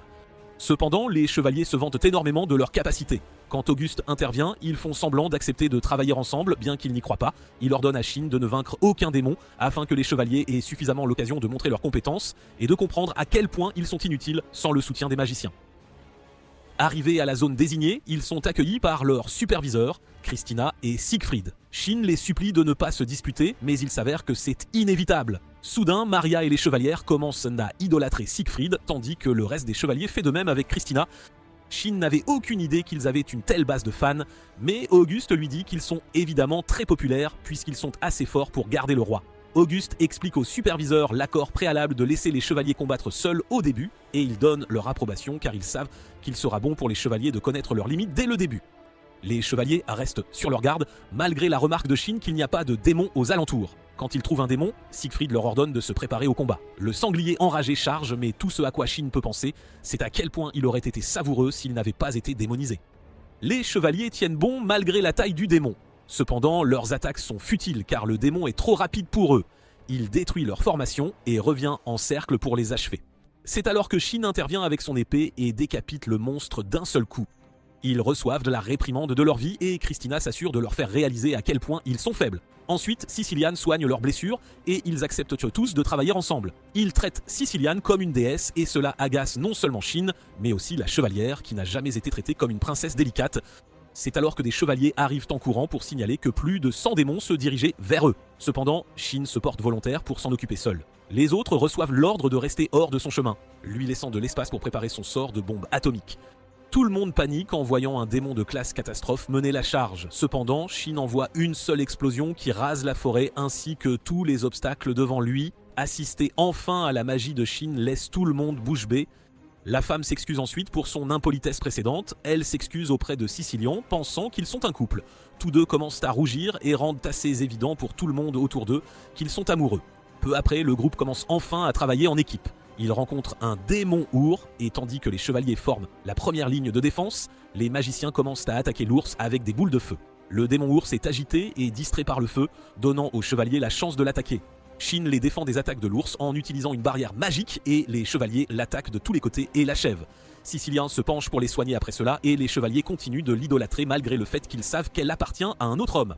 Cependant, les chevaliers se vantent énormément de leur capacité. Quand Auguste intervient, ils font semblant d'accepter de travailler ensemble, bien qu'ils n'y croient pas. Il ordonne à Shin de ne vaincre aucun démon, afin que les chevaliers aient suffisamment l'occasion de montrer leurs compétences et de comprendre à quel point ils sont inutiles sans le soutien des magiciens. Arrivés à la zone désignée, ils sont accueillis par leurs superviseurs, Christina et Siegfried. Shin les supplie de ne pas se disputer, mais il s'avère que c'est inévitable. Soudain, Maria et les chevalières commencent à idolâtrer Siegfried, tandis que le reste des chevaliers fait de même avec Christina. Shin n'avait aucune idée qu'ils avaient une telle base de fans, mais Auguste lui dit qu'ils sont évidemment très populaires puisqu'ils sont assez forts pour garder le roi. Auguste explique au superviseur l'accord préalable de laisser les chevaliers combattre seuls au début, et ils donnent leur approbation car ils savent qu'il sera bon pour les chevaliers de connaître leurs limites dès le début. Les chevaliers restent sur leur garde, malgré la remarque de Shin qu'il n'y a pas de démons aux alentours. Quand ils trouvent un démon, Siegfried leur ordonne de se préparer au combat. Le sanglier enragé charge, mais tout ce à quoi Shin peut penser, c'est à quel point il aurait été savoureux s'il n'avait pas été démonisé. Les chevaliers tiennent bon malgré la taille du démon. Cependant, leurs attaques sont futiles car le démon est trop rapide pour eux. Il détruit leur formation et revient en cercle pour les achever. C'est alors que Shin intervient avec son épée et décapite le monstre d'un seul coup. Ils reçoivent de la réprimande de leur vie et Christina s'assure de leur faire réaliser à quel point ils sont faibles. Ensuite, Sicilian soigne leurs blessures et ils acceptent tous de travailler ensemble. Ils traitent Sicilian comme une déesse et cela agace non seulement Shin, mais aussi la chevalière qui n'a jamais été traitée comme une princesse délicate. C'est alors que des chevaliers arrivent en courant pour signaler que plus de 100 démons se dirigeaient vers eux. Cependant, Shin se porte volontaire pour s'en occuper seul. Les autres reçoivent l'ordre de rester hors de son chemin, lui laissant de l'espace pour préparer son sort de bombe atomique. Tout le monde panique en voyant un démon de classe catastrophe mener la charge. Cependant, Shin envoie une seule explosion qui rase la forêt ainsi que tous les obstacles devant lui. Assister enfin à la magie de Shin laisse tout le monde bouche bée. La femme s'excuse ensuite pour son impolitesse précédente. Elle s'excuse auprès de Sicilian, pensant qu'ils sont un couple. Tous deux commencent à rougir et rendent assez évident pour tout le monde autour d'eux qu'ils sont amoureux. Peu après, le groupe commence enfin à travailler en équipe. Ils rencontrent un démon ours et tandis que les chevaliers forment la première ligne de défense, les magiciens commencent à attaquer l'ours avec des boules de feu. Le démon ours est agité et distrait par le feu, donnant aux chevaliers la chance de l'attaquer. Shin les défend des attaques de l'ours en utilisant une barrière magique et les chevaliers l'attaquent de tous les côtés et l'achèvent. Sicilien se penche pour les soigner après cela et les chevaliers continuent de l'idolâtrer malgré le fait qu'ils savent qu'elle appartient à un autre homme.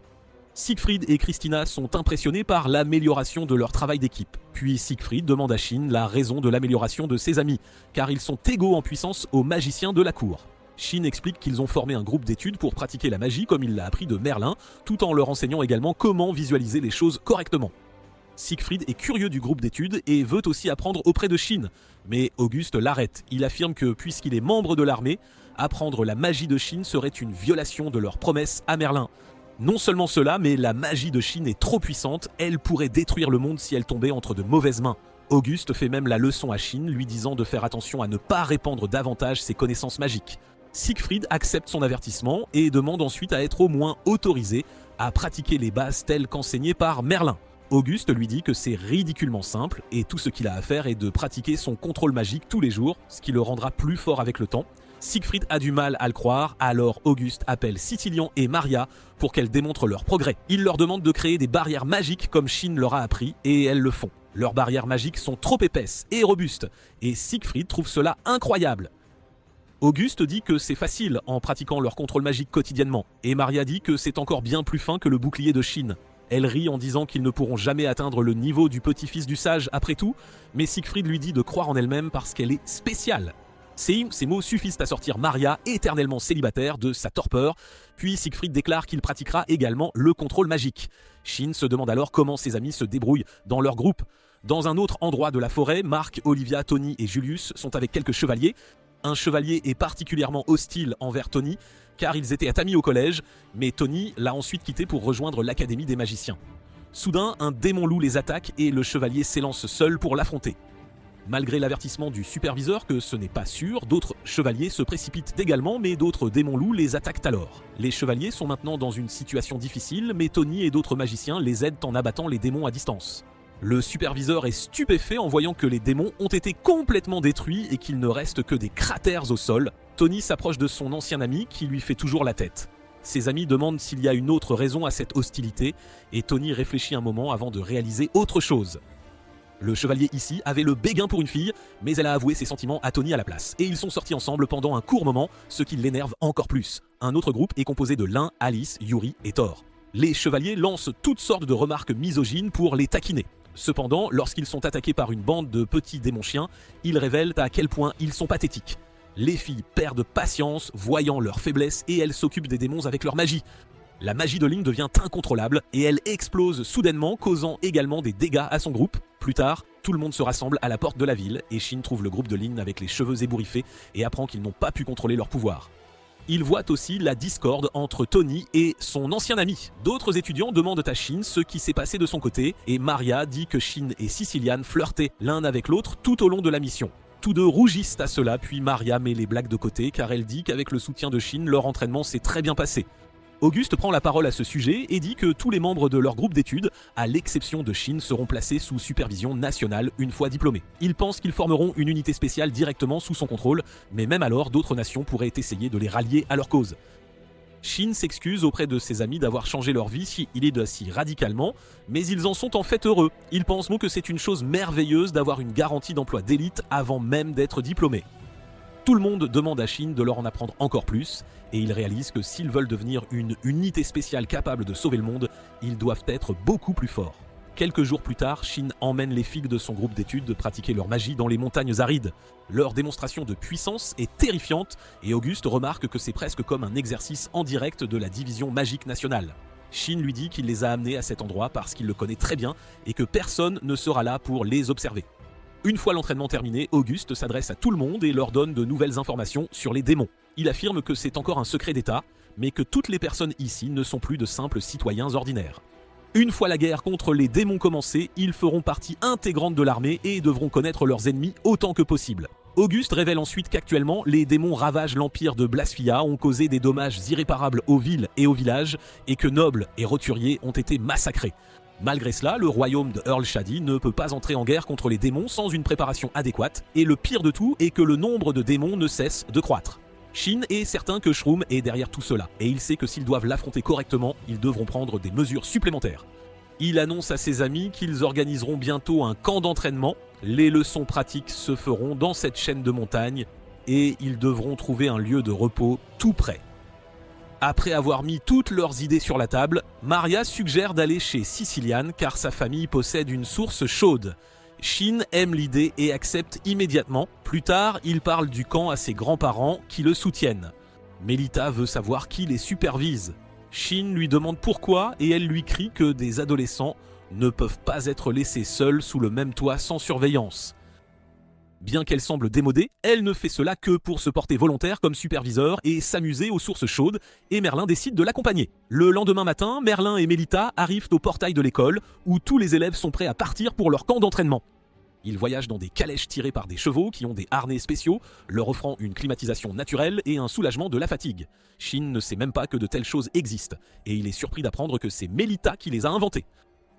Siegfried et Christina sont impressionnés par l'amélioration de leur travail d'équipe. Puis Siegfried demande à Shin la raison de l'amélioration de ses amis, car ils sont égaux en puissance aux magiciens de la cour. Shin explique qu'ils ont formé un groupe d'études pour pratiquer la magie comme il l'a appris de Merlin, tout en leur enseignant également comment visualiser les choses correctement. Siegfried est curieux du groupe d'études et veut aussi apprendre auprès de Shin, mais Auguste l'arrête. Il affirme que puisqu'il est membre de l'armée, apprendre la magie de Shin serait une violation de leur promesse à Merlin. Non seulement cela, mais la magie de Shin est trop puissante, elle pourrait détruire le monde si elle tombait entre de mauvaises mains. Auguste fait même la leçon à Shin, lui disant de faire attention à ne pas répandre davantage ses connaissances magiques. Siegfried accepte son avertissement et demande ensuite à être au moins autorisé à pratiquer les bases telles qu'enseignées par Merlin. Auguste lui dit que c'est ridiculement simple et tout ce qu'il a à faire est de pratiquer son contrôle magique tous les jours, ce qui le rendra plus fort avec le temps. Siegfried a du mal à le croire, alors Auguste appelle Sicilian et Maria pour qu'elles démontrent leur progrès. Il leur demande de créer des barrières magiques comme Shin leur a appris, et elles le font. Leurs barrières magiques sont trop épaisses et robustes, et Siegfried trouve cela incroyable. Auguste dit que c'est facile en pratiquant leur contrôle magique quotidiennement, et Maria dit que c'est encore bien plus fin que le bouclier de Shin. Elle rit en disant qu'ils ne pourront jamais atteindre le niveau du petit-fils du sage après tout, mais Siegfried lui dit de croire en elle-même parce qu'elle est spéciale. Ces mots suffisent à sortir Maria, éternellement célibataire, de sa torpeur, puis Siegfried déclare qu'il pratiquera également le contrôle magique. Shin se demande alors comment ses amis se débrouillent dans leur groupe. Dans un autre endroit de la forêt, Marc, Olivia, Tony et Julius sont avec quelques chevaliers. Un chevalier est particulièrement hostile envers Tony, car ils étaient amis au collège, mais Tony l'a ensuite quitté pour rejoindre l'Académie des magiciens. Soudain, un démon loup les attaque et le chevalier s'élance seul pour l'affronter. Malgré l'avertissement du superviseur que ce n'est pas sûr, d'autres chevaliers se précipitent également, mais d'autres démons loups les attaquent alors. Les chevaliers sont maintenant dans une situation difficile, mais Tony et d'autres magiciens les aident en abattant les démons à distance. Le superviseur est stupéfait en voyant que les démons ont été complètement détruits et qu'il ne reste que des cratères au sol. Tony s'approche de son ancien ami qui lui fait toujours la tête. Ses amis demandent s'il y a une autre raison à cette hostilité, et Tony réfléchit un moment avant de réaliser autre chose. Le chevalier ici avait le béguin pour une fille, mais elle a avoué ses sentiments à Tony à la place. Et ils sont sortis ensemble pendant un court moment, ce qui l'énerve encore plus. Un autre groupe est composé de Lin, Alice, Yuri et Thor. Les chevaliers lancent toutes sortes de remarques misogynes pour les taquiner. Cependant, lorsqu'ils sont attaqués par une bande de petits démons chiens, ils révèlent à quel point ils sont pathétiques. Les filles perdent patience, voyant leur faiblesse, et elles s'occupent des démons avec leur magie. La magie de Lin devient incontrôlable et elle explose soudainement, causant également des dégâts à son groupe. Plus tard, tout le monde se rassemble à la porte de la ville et Shin trouve le groupe de Lin avec les cheveux ébouriffés et apprend qu'ils n'ont pas pu contrôler leur pouvoir. Il voit aussi la discorde entre Tony et son ancien ami. D'autres étudiants demandent à Shin ce qui s'est passé de son côté et Maria dit que Shin et Sicilian flirtaient l'un avec l'autre tout au long de la mission. Tous deux rougissent à cela, puis Maria met les blagues de côté car elle dit qu'avec le soutien de Shin, leur entraînement s'est très bien passé. Auguste prend la parole à ce sujet et dit que tous les membres de leur groupe d'études, à l'exception de Shin, seront placés sous supervision nationale une fois diplômés. Il pense qu'ils formeront une unité spéciale directement sous son contrôle, mais même alors, d'autres nations pourraient essayer de les rallier à leur cause. Shin s'excuse auprès de ses amis d'avoir changé leur vie si radicalement, mais ils en sont en fait heureux. Ils pensent que c'est une chose merveilleuse d'avoir une garantie d'emploi d'élite avant même d'être diplômé. Tout le monde demande à Shin de leur en apprendre encore plus, et ils réalisent que s'ils veulent devenir une unité spéciale capable de sauver le monde, ils doivent être beaucoup plus forts. Quelques jours plus tard, Shin emmène les filles de son groupe d'études de pratiquer leur magie dans les montagnes arides. Leur démonstration de puissance est terrifiante, et Auguste remarque que c'est presque comme un exercice en direct de la division magique nationale. Shin lui dit qu'il les a amenés à cet endroit parce qu'il le connaît très bien, et que personne ne sera là pour les observer. Une fois l'entraînement terminé, Auguste s'adresse à tout le monde et leur donne de nouvelles informations sur les démons. Il affirme que c'est encore un secret d'État, mais que toutes les personnes ici ne sont plus de simples citoyens ordinaires. Une fois la guerre contre les démons commencée, ils feront partie intégrante de l'armée et devront connaître leurs ennemis autant que possible. Auguste révèle ensuite qu'actuellement, les démons ravagent l'empire de Blasphia, ont causé des dommages irréparables aux villes et aux villages, et que nobles et roturiers ont été massacrés. Malgré cela, le royaume de Earl Shady ne peut pas entrer en guerre contre les démons sans une préparation adéquate, et le pire de tout est que le nombre de démons ne cesse de croître. Shin est certain que Shroom est derrière tout cela, et il sait que s'ils doivent l'affronter correctement, ils devront prendre des mesures supplémentaires. Il annonce à ses amis qu'ils organiseront bientôt un camp d'entraînement, les leçons pratiques se feront dans cette chaîne de montagnes, et ils devront trouver un lieu de repos tout près. Après avoir mis toutes leurs idées sur la table, Maria suggère d'aller chez Sicilian car sa famille possède une source chaude. Shin aime l'idée et accepte immédiatement. Plus tard, il parle du camp à ses grands-parents qui le soutiennent. Melita veut savoir qui les supervise. Shin lui demande pourquoi et elle lui crie que des adolescents ne peuvent pas être laissés seuls sous le même toit sans surveillance. Bien qu'elle semble démodée, elle ne fait cela que pour se porter volontaire comme superviseur et s'amuser aux sources chaudes, et Merlin décide de l'accompagner. Le lendemain matin, Merlin et Melita arrivent au portail de l'école, où tous les élèves sont prêts à partir pour leur camp d'entraînement. Ils voyagent dans des calèches tirées par des chevaux qui ont des harnais spéciaux, leur offrant une climatisation naturelle et un soulagement de la fatigue. Shin ne sait même pas que de telles choses existent, et il est surpris d'apprendre que c'est Melita qui les a inventées.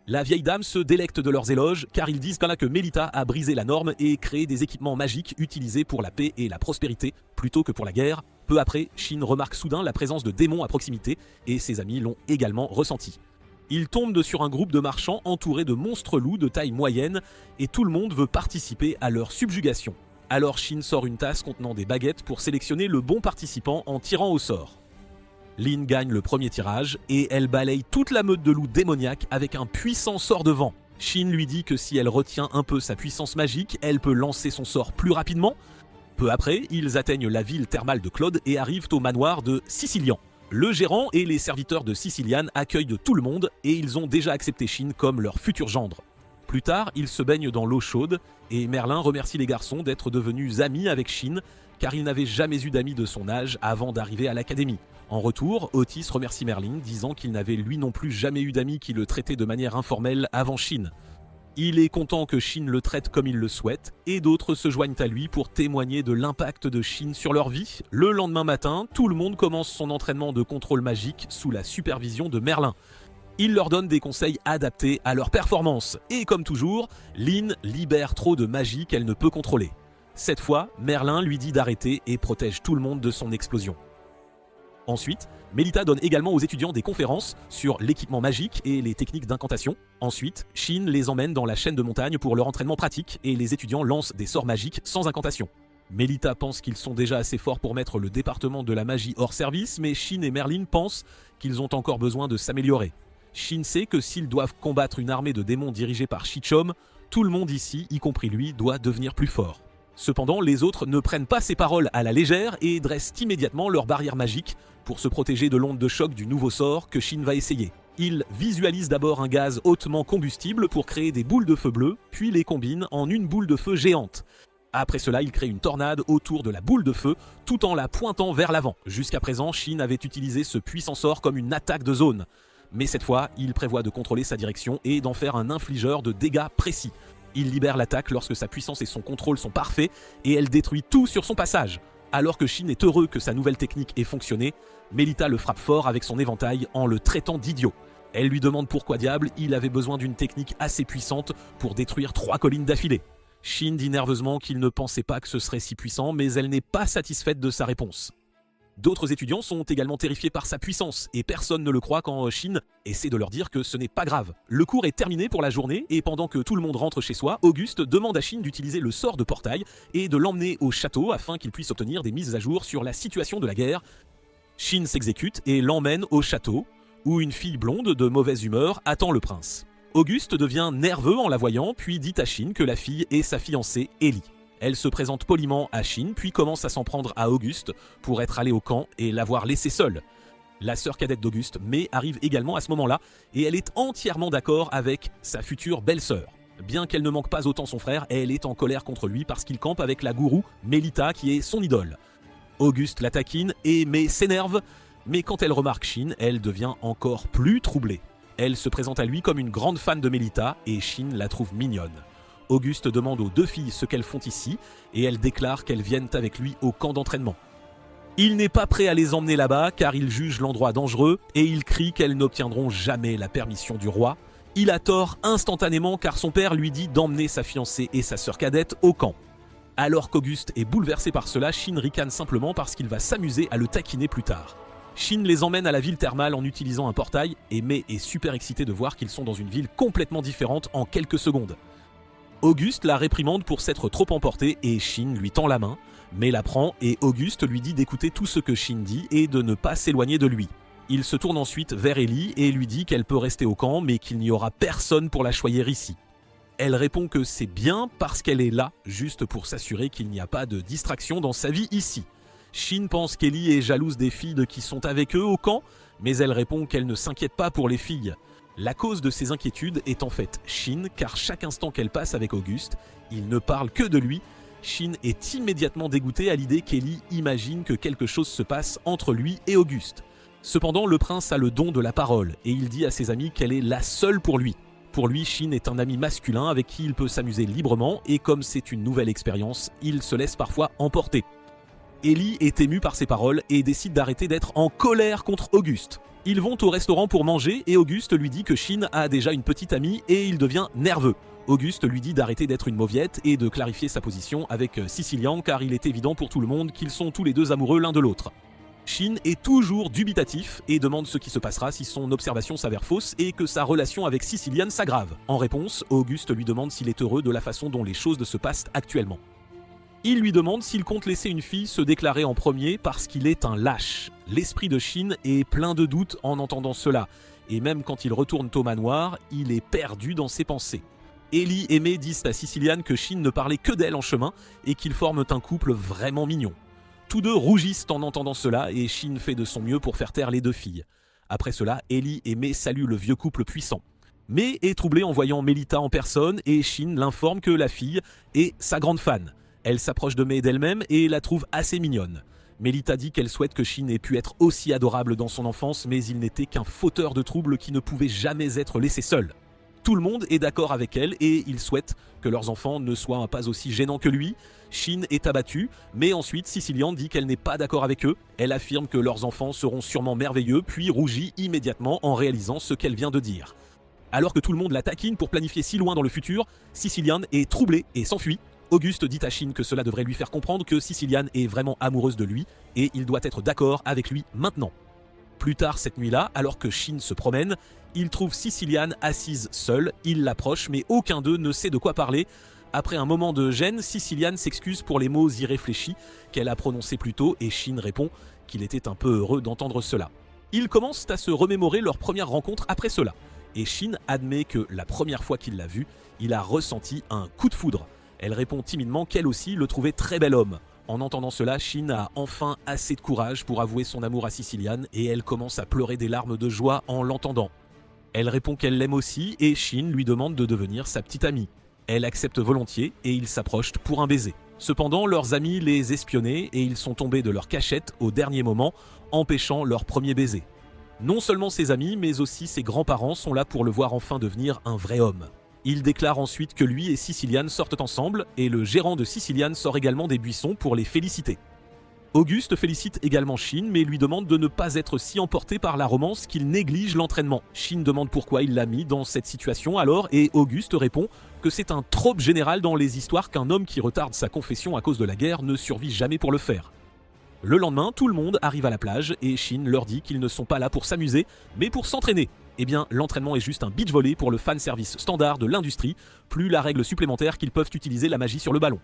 La vieille dame se délecte de leurs éloges car ils disent que Melita a brisé la norme et créé des équipements magiques utilisés pour la paix et la prospérité plutôt que pour la guerre. Peu après, Shin remarque soudain la présence de démons à proximité et ses amis l'ont également ressenti. Ils tombent sur un groupe de marchands entourés de monstres loups de taille moyenne et tout le monde veut participer à leur subjugation. Alors Shin sort une tasse contenant des baguettes pour sélectionner le bon participant en tirant au sort. Lin gagne le premier tirage et elle balaye toute la meute de loups démoniaques avec un puissant sort de vent. Shin lui dit que si elle retient un peu sa puissance magique, elle peut lancer son sort plus rapidement. Peu après, ils atteignent la ville thermale de Claude et arrivent au manoir de Sicilian. Le gérant et les serviteurs de Sicilian accueillent de tout le monde et ils ont déjà accepté Shin comme leur futur gendre. Plus tard, ils se baignent dans l'eau chaude et Merlin remercie les garçons d'être devenus amis avec Shin car il n'avait jamais eu d'amis de son âge avant d'arriver à l'académie. En retour, Otis remercie Merlin, disant qu'il n'avait lui non plus jamais eu d'amis qui le traitaient de manière informelle avant Shin. Il est content que Shin le traite comme il le souhaite, et d'autres se joignent à lui pour témoigner de l'impact de Shin sur leur vie. Le lendemain matin, tout le monde commence son entraînement de contrôle magique sous la supervision de Merlin. Il leur donne des conseils adaptés à leur performance, et comme toujours, Lin libère trop de magie qu'elle ne peut contrôler. Cette fois, Merlin lui dit d'arrêter et protège tout le monde de son explosion. Ensuite, Melita donne également aux étudiants des conférences sur l'équipement magique et les techniques d'incantation. Ensuite, Shin les emmène dans la chaîne de montagne pour leur entraînement pratique et les étudiants lancent des sorts magiques sans incantation. Melita pense qu'ils sont déjà assez forts pour mettre le département de la magie hors service, mais Shin et Merlin pensent qu'ils ont encore besoin de s'améliorer. Shin sait que s'ils doivent combattre une armée de démons dirigée par Shichom, tout le monde ici, y compris lui, doit devenir plus fort. Cependant, les autres ne prennent pas ces paroles à la légère et dressent immédiatement leur barrière magique pour se protéger de l'onde de choc du nouveau sort que Shin va essayer. Ils visualisent d'abord un gaz hautement combustible pour créer des boules de feu bleues, puis les combinent en une boule de feu géante. Après cela, ils créent une tornade autour de la boule de feu tout en la pointant vers l'avant. Jusqu'à présent, Shin avait utilisé ce puissant sort comme une attaque de zone. Mais cette fois, il prévoit de contrôler sa direction et d'en faire un infligeur de dégâts précis. Il libère l'attaque lorsque sa puissance et son contrôle sont parfaits et elle détruit tout sur son passage. Alors que Shin est heureux que sa nouvelle technique ait fonctionné, Melita le frappe fort avec son éventail en le traitant d'idiot. Elle lui demande pourquoi diable il avait besoin d'une technique assez puissante pour détruire 3 collines d'affilée. Shin dit nerveusement qu'il ne pensait pas que ce serait si puissant, mais elle n'est pas satisfaite de sa réponse. D'autres étudiants sont également terrifiés par sa puissance et personne ne le croit quand Shin essaie de leur dire que ce n'est pas grave. Le cours est terminé pour la journée et pendant que tout le monde rentre chez soi, Auguste demande à Shin d'utiliser le sort de portail et de l'emmener au château afin qu'il puisse obtenir des mises à jour sur la situation de la guerre. Shin s'exécute et l'emmène au château où une fille blonde de mauvaise humeur attend le prince. Auguste devient nerveux en la voyant puis dit à Shin que la fille est sa fiancée Ellie. Elle se présente poliment à Shin, puis commence à s'en prendre à Auguste pour être allée au camp et l'avoir laissée seule. La sœur cadette d'Auguste, May, arrive également à ce moment-là et elle est entièrement d'accord avec sa future belle-sœur. Bien qu'elle ne manque pas autant son frère, elle est en colère contre lui parce qu'il campe avec la gourou Melita qui est son idole. Auguste la taquine et May s'énerve, mais quand elle remarque Shin, elle devient encore plus troublée. Elle se présente à lui comme une grande fan de Melita et Shin la trouve mignonne. Auguste demande aux 2 filles ce qu'elles font ici et elles déclarent qu'elles viennent avec lui au camp d'entraînement. Il n'est pas prêt à les emmener là-bas car il juge l'endroit dangereux et il crie qu'elles n'obtiendront jamais la permission du roi. Il a tort instantanément car son père lui dit d'emmener sa fiancée et sa sœur cadette au camp. Alors qu'Auguste est bouleversé par cela, Shin ricane simplement parce qu'il va s'amuser à le taquiner plus tard. Shin les emmène à la ville thermale en utilisant un portail et May est super excité de voir qu'ils sont dans une ville complètement différente en quelques secondes. Auguste la réprimande pour s'être trop emporté et Shin lui tend la main, Mei l'apprend et Auguste lui dit d'écouter tout ce que Shin dit et de ne pas s'éloigner de lui. Il se tourne ensuite vers Ellie et lui dit qu'elle peut rester au camp mais qu'il n'y aura personne pour la choyer ici. Elle répond que c'est bien parce qu'elle est là, juste pour s'assurer qu'il n'y a pas de distraction dans sa vie ici. Shin pense qu'Ellie est jalouse des filles qui sont avec eux au camp, mais elle répond qu'elle ne s'inquiète pas pour les filles. La cause de ses inquiétudes est en fait Shin, car chaque instant qu'elle passe avec Auguste, il ne parle que de lui. Shin est immédiatement dégoûté à l'idée qu'Ellie imagine que quelque chose se passe entre lui et Auguste. Cependant, le prince a le don de la parole, et il dit à ses amis qu'elle est la seule pour lui. Pour lui, Shin est un ami masculin avec qui il peut s'amuser librement, et comme c'est une nouvelle expérience, il se laisse parfois emporter. Ellie est émue par ces paroles et décide d'arrêter d'être en colère contre Auguste. Ils vont au restaurant pour manger et Auguste lui dit que Shin a déjà une petite amie et il devient nerveux. Auguste lui dit d'arrêter d'être une mauviette et de clarifier sa position avec Sicilian car il est évident pour tout le monde qu'ils sont tous les deux amoureux l'un de l'autre. Shin est toujours dubitatif et demande ce qui se passera si son observation s'avère fausse et que sa relation avec Sicilian s'aggrave. En réponse, Auguste lui demande s'il est heureux de la façon dont les choses se passent actuellement. Il lui demande s'il compte laisser une fille se déclarer en premier parce qu'il est un lâche. L'esprit de Shin est plein de doutes en entendant cela, et même quand il retourne au manoir, il est perdu dans ses pensées. Ellie et Mei disent à Sicilian que Shin ne parlait que d'elle en chemin et qu'ils forment un couple vraiment mignon. Tous deux rougissent en entendant cela et Shin fait de son mieux pour faire taire les deux filles. Après cela, Ellie et Mei saluent le vieux couple puissant. Mei est troublée en voyant Melita en personne et Shin l'informe que la fille est sa grande fan. Elle s'approche de Mei d'elle-même et la trouve assez mignonne. Melita dit qu'elle souhaite que Shin ait pu être aussi adorable dans son enfance, mais il n'était qu'un fauteur de troubles qui ne pouvait jamais être laissé seul. Tout le monde est d'accord avec elle et ils souhaitent que leurs enfants ne soient pas aussi gênants que lui. Shin est abattue, mais ensuite Sicilian dit qu'elle n'est pas d'accord avec eux. Elle affirme que leurs enfants seront sûrement merveilleux, puis rougit immédiatement en réalisant ce qu'elle vient de dire. Alors que tout le monde la taquine pour planifier si loin dans le futur, Sicilian est troublée et s'enfuit. Auguste dit à Shin que cela devrait lui faire comprendre que Sicilian est vraiment amoureuse de lui et il doit être d'accord avec lui maintenant. Plus tard cette nuit-là, alors que Shin se promène, il trouve Sicilian assise seule, il l'approche mais aucun d'eux ne sait de quoi parler. Après un moment de gêne, Sicilian s'excuse pour les mots irréfléchis qu'elle a prononcés plus tôt et Shin répond qu'il était un peu heureux d'entendre cela. Ils commencent à se remémorer leur première rencontre après cela et Shin admet que la première fois qu'il l'a vu, il a ressenti un coup de foudre. Elle répond timidement qu'elle aussi le trouvait très bel homme. En entendant cela, Shin a enfin assez de courage pour avouer son amour à Sicilian et elle commence à pleurer des larmes de joie en l'entendant. Elle répond qu'elle l'aime aussi et Shin lui demande de devenir sa petite amie. Elle accepte volontiers et ils s'approchent pour un baiser. Cependant, leurs amis les espionnaient et ils sont tombés de leur cachette au dernier moment, empêchant leur premier baiser. Non seulement ses amis, mais aussi ses grands-parents sont là pour le voir enfin devenir un vrai homme. Il déclare ensuite que lui et Sicilian sortent ensemble et le gérant de Sicilian sort également des buissons pour les féliciter. Auguste félicite également Shin mais lui demande de ne pas être si emporté par la romance qu'il néglige l'entraînement. Shin demande pourquoi il l'a mis dans cette situation alors et Auguste répond que c'est un trope général dans les histoires qu'un homme qui retarde sa confession à cause de la guerre ne survit jamais pour le faire. Le lendemain, tout le monde arrive à la plage et Shin leur dit qu'ils ne sont pas là pour s'amuser mais pour s'entraîner. Eh bien, l'entraînement est juste un beach volley pour le fanservice standard de l'industrie, plus la règle supplémentaire qu'ils peuvent utiliser la magie sur le ballon.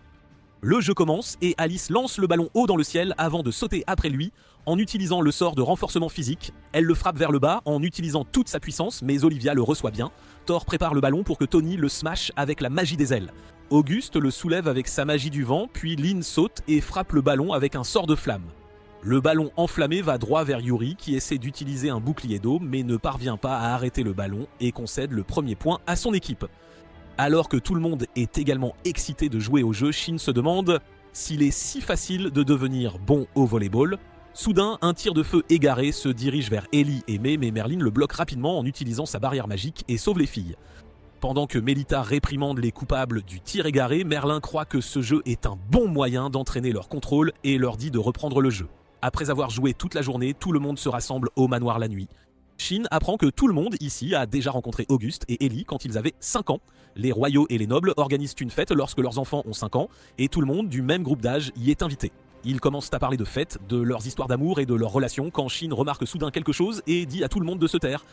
Le jeu commence et Alice lance le ballon haut dans le ciel avant de sauter après lui. En utilisant le sort de renforcement physique, elle le frappe vers le bas en utilisant toute sa puissance, mais Olivia le reçoit bien. Thor prépare le ballon pour que Tony le smash avec la magie des ailes. Auguste le soulève avec sa magie du vent, puis Lynn saute et frappe le ballon avec un sort de flamme. Le ballon enflammé va droit vers Yuri qui essaie d'utiliser un bouclier d'eau mais ne parvient pas à arrêter le ballon et concède le premier point à son équipe. Alors que tout le monde est également excité de jouer au jeu, Shin se demande s'il est si facile de devenir bon au volleyball. Soudain, un tir de feu égaré se dirige vers Ellie et Mei mais Merlin le bloque rapidement en utilisant sa barrière magique et sauve les filles. Pendant que Melita réprimande les coupables du tir égaré, Merlin croit que ce jeu est un bon moyen d'entraîner leur contrôle et leur dit de reprendre le jeu. Après avoir joué toute la journée, tout le monde se rassemble au manoir la nuit. Shin apprend que tout le monde ici a déjà rencontré Auguste et Ellie quand ils avaient 5 ans. Les royaux et les nobles organisent une fête lorsque leurs enfants ont 5 ans et tout le monde du même groupe d'âge y est invité. Ils commencent à parler de fêtes, de leurs histoires d'amour et de leurs relations quand Shin remarque soudain quelque chose et dit à tout le monde de se taire.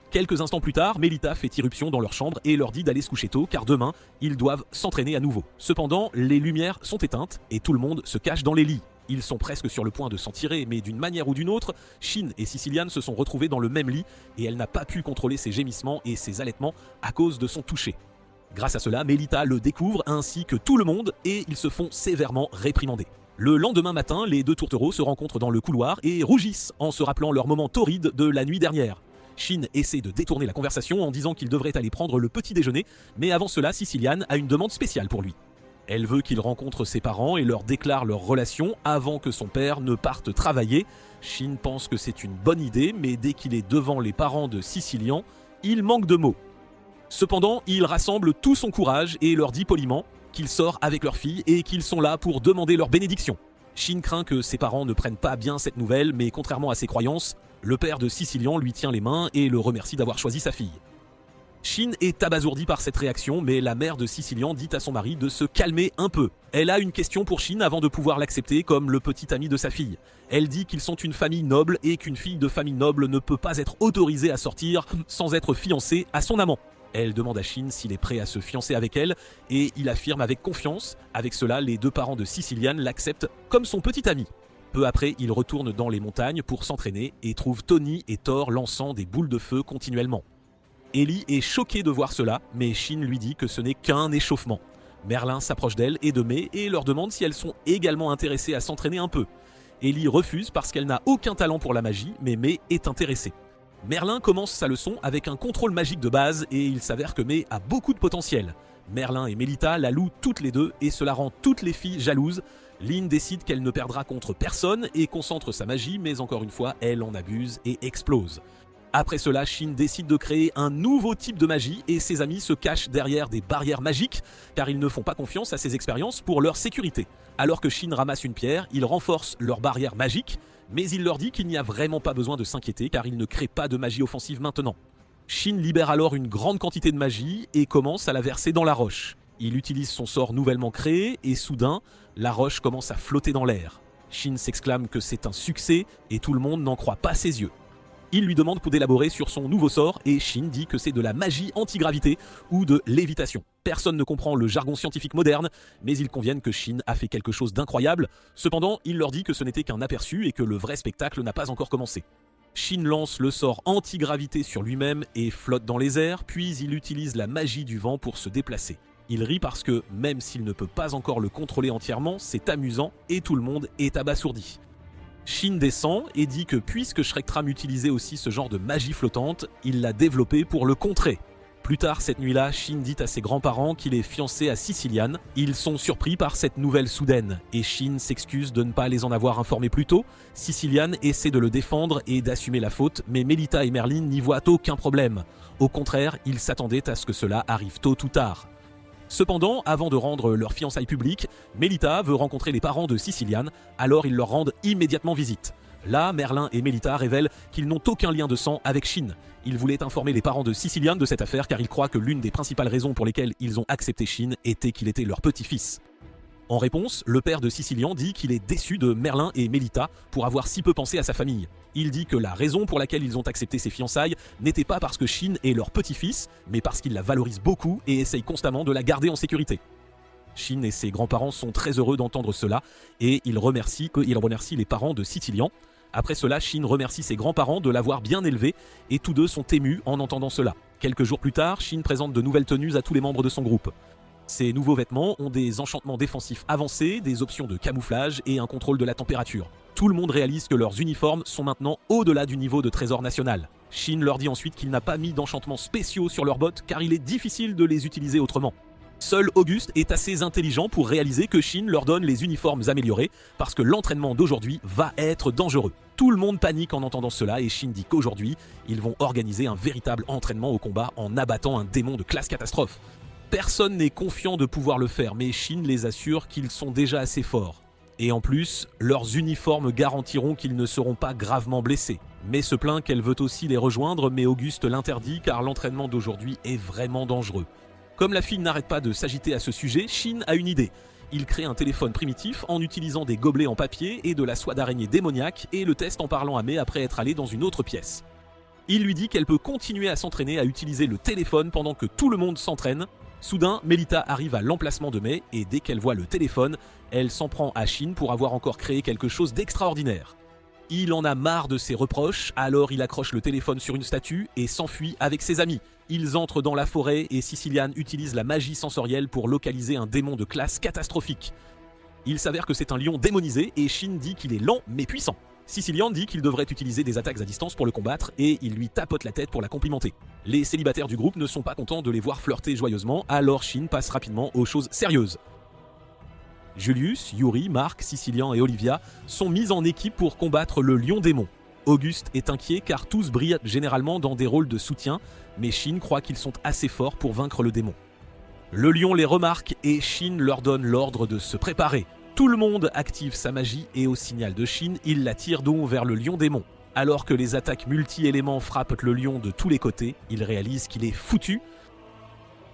Quelques instants plus tard, Melita fait irruption dans leur chambre et leur dit d'aller se coucher tôt car demain, ils doivent s'entraîner à nouveau. Cependant, les lumières sont éteintes et tout le monde se cache dans les lits. Ils sont presque sur le point de s'en tirer, mais d'une manière ou d'une autre, Shin et Sicilian se sont retrouvés dans le même lit et elle n'a pas pu contrôler ses gémissements et ses halètements à cause de son toucher. Grâce à cela, Melita le découvre ainsi que tout le monde et ils se font sévèrement réprimander. Le lendemain matin, les deux tourtereaux se rencontrent dans le couloir et rougissent en se rappelant leur moment torride de la nuit dernière. Shin essaie de détourner la conversation en disant qu'il devrait aller prendre le petit déjeuner, mais avant cela, Sicilian a une demande spéciale pour lui. Elle veut qu'il rencontre ses parents et leur déclare leur relation avant que son père ne parte travailler. Shin pense que c'est une bonne idée, mais dès qu'il est devant les parents de Sicilian, il manque de mots. Cependant, il rassemble tout son courage et leur dit poliment qu'il sort avec leur fille et qu'ils sont là pour demander leur bénédiction. Shin craint que ses parents ne prennent pas bien cette nouvelle, mais contrairement à ses croyances, le père de Sicilian lui tient les mains et le remercie d'avoir choisi sa fille. Shin est abasourdi par cette réaction, mais la mère de Sicilian dit à son mari de se calmer un peu. Elle a une question pour Shin avant de pouvoir l'accepter comme le petit ami de sa fille. Elle dit qu'ils sont une famille noble et qu'une fille de famille noble ne peut pas être autorisée à sortir sans être fiancée à son amant. Elle demande à Shin s'il est prêt à se fiancer avec elle et il affirme avec confiance. Avec cela, les deux parents de Sicilian l'acceptent comme son petit ami. Peu après, il retourne dans les montagnes pour s'entraîner et trouve Tony et Thor lançant des boules de feu continuellement. Ellie est choquée de voir cela, mais Shin lui dit que ce n'est qu'un échauffement. Merlin s'approche d'elle et de May et leur demande si elles sont également intéressées à s'entraîner un peu. Ellie refuse parce qu'elle n'a aucun talent pour la magie, mais May est intéressée. Merlin commence sa leçon avec un contrôle magique de base et il s'avère que May a beaucoup de potentiel. Merlin et Melita la louent toutes les deux et cela rend toutes les filles jalouses. Lynn décide qu'elle ne perdra contre personne et concentre sa magie, mais encore une fois, elle en abuse et explose. Après cela, Shin décide de créer un nouveau type de magie et ses amis se cachent derrière des barrières magiques car ils ne font pas confiance à ses expériences pour leur sécurité. Alors que Shin ramasse une pierre, il renforce leurs barrières magiques, mais il leur dit qu'il n'y a vraiment pas besoin de s'inquiéter car il ne crée pas de magie offensive maintenant. Shin libère alors une grande quantité de magie et commence à la verser dans la roche. Il utilise son sort nouvellement créé et soudain, la roche commence à flotter dans l'air. Shin s'exclame que c'est un succès et tout le monde n'en croit pas ses yeux. Il lui demande d'élaborer sur son nouveau sort et Shin dit que c'est de la magie anti-gravité ou de lévitation. Personne ne comprend le jargon scientifique moderne, mais ils conviennent que Shin a fait quelque chose d'incroyable. Cependant, il leur dit que ce n'était qu'un aperçu et que le vrai spectacle n'a pas encore commencé. Shin lance le sort anti-gravité sur lui-même et flotte dans les airs, puis il utilise la magie du vent pour se déplacer. Il rit parce que, même s'il ne peut pas encore le contrôler entièrement, c'est amusant et tout le monde est abasourdi. Shin descend et dit que puisque Shrektram utilisait aussi ce genre de magie flottante, il l'a développé pour le contrer. Plus tard cette nuit-là, Shin dit à ses grands-parents qu'il est fiancé à Sicilian. Ils sont surpris par cette nouvelle soudaine et Shin s'excuse de ne pas les en avoir informés plus tôt. Sicilian essaie de le défendre et d'assumer la faute, mais Melita et Merlin n'y voient aucun problème. Au contraire, ils s'attendaient à ce que cela arrive tôt ou tard. Cependant, avant de rendre leur fiançailles publiques, Melita veut rencontrer les parents de Sicilian, alors ils leur rendent immédiatement visite. Là, Merlin et Melita révèlent qu'ils n'ont aucun lien de sang avec Shin. Ils voulaient informer les parents de Sicilian de cette affaire car ils croient que l'une des principales raisons pour lesquelles ils ont accepté Shin était qu'il était leur petit-fils. En réponse, le père de Sicilian dit qu'il est déçu de Merlin et Melita pour avoir si peu pensé à sa famille. Il dit que la raison pour laquelle ils ont accepté ses fiançailles n'était pas parce que Shin est leur petit-fils, mais parce qu'ils la valorisent beaucoup et essayent constamment de la garder en sécurité. Shin et ses grands-parents sont très heureux d'entendre cela et ils remercient les parents de Sicilian. Après cela, Shin remercie ses grands-parents de l'avoir bien élevé et tous deux sont émus en entendant cela. Quelques jours plus tard, Shin présente de nouvelles tenues à tous les membres de son groupe. Ces nouveaux vêtements ont des enchantements défensifs avancés, des options de camouflage et un contrôle de la température. Tout le monde réalise que leurs uniformes sont maintenant au-delà du niveau de trésor national. Shin leur dit ensuite qu'il n'a pas mis d'enchantements spéciaux sur leurs bottes car il est difficile de les utiliser autrement. Seul Auguste est assez intelligent pour réaliser que Shin leur donne les uniformes améliorés parce que l'entraînement d'aujourd'hui va être dangereux. Tout le monde panique en entendant cela et Shin dit qu'aujourd'hui, ils vont organiser un véritable entraînement au combat en abattant un démon de classe catastrophe. Personne n'est confiant de pouvoir le faire, mais Shin les assure qu'ils sont déjà assez forts. Et en plus, leurs uniformes garantiront qu'ils ne seront pas gravement blessés. May se plaint qu'elle veut aussi les rejoindre, mais Auguste l'interdit car l'entraînement d'aujourd'hui est vraiment dangereux. Comme la fille n'arrête pas de s'agiter à ce sujet, Shin a une idée. Il crée un téléphone primitif en utilisant des gobelets en papier et de la soie d'araignée démoniaque et le teste en parlant à May après être allé dans une autre pièce. Il lui dit qu'elle peut continuer à s'entraîner à utiliser le téléphone pendant que tout le monde s'entraîne. Soudain, Melita arrive à l'emplacement de Mai et dès qu'elle voit le téléphone, elle s'en prend à Shin pour avoir encore créé quelque chose d'extraordinaire. Il en a marre de ses reproches, alors il accroche le téléphone sur une statue et s'enfuit avec ses amis. Ils entrent dans la forêt et Sicilian utilise la magie sensorielle pour localiser un démon de classe catastrophique. Il s'avère que c'est un lion démonisé et Shin dit qu'il est lent mais puissant. Sicilian dit qu'il devrait utiliser des attaques à distance pour le combattre et il lui tapote la tête pour la complimenter. Les célibataires du groupe ne sont pas contents de les voir flirter joyeusement, alors Shin passe rapidement aux choses sérieuses. Julius, Yuri, Mark, Sicilian et Olivia sont mis en équipe pour combattre le lion démon. Auguste est inquiet car tous brillent généralement dans des rôles de soutien, mais Shin croit qu'ils sont assez forts pour vaincre le démon. Le lion les remarque et Shin leur donne l'ordre de se préparer. Tout le monde active sa magie et au signal de Shin, il la tire donc vers le lion démon. Alors que les attaques multi-éléments frappent le lion de tous les côtés, il réalise qu'il est foutu.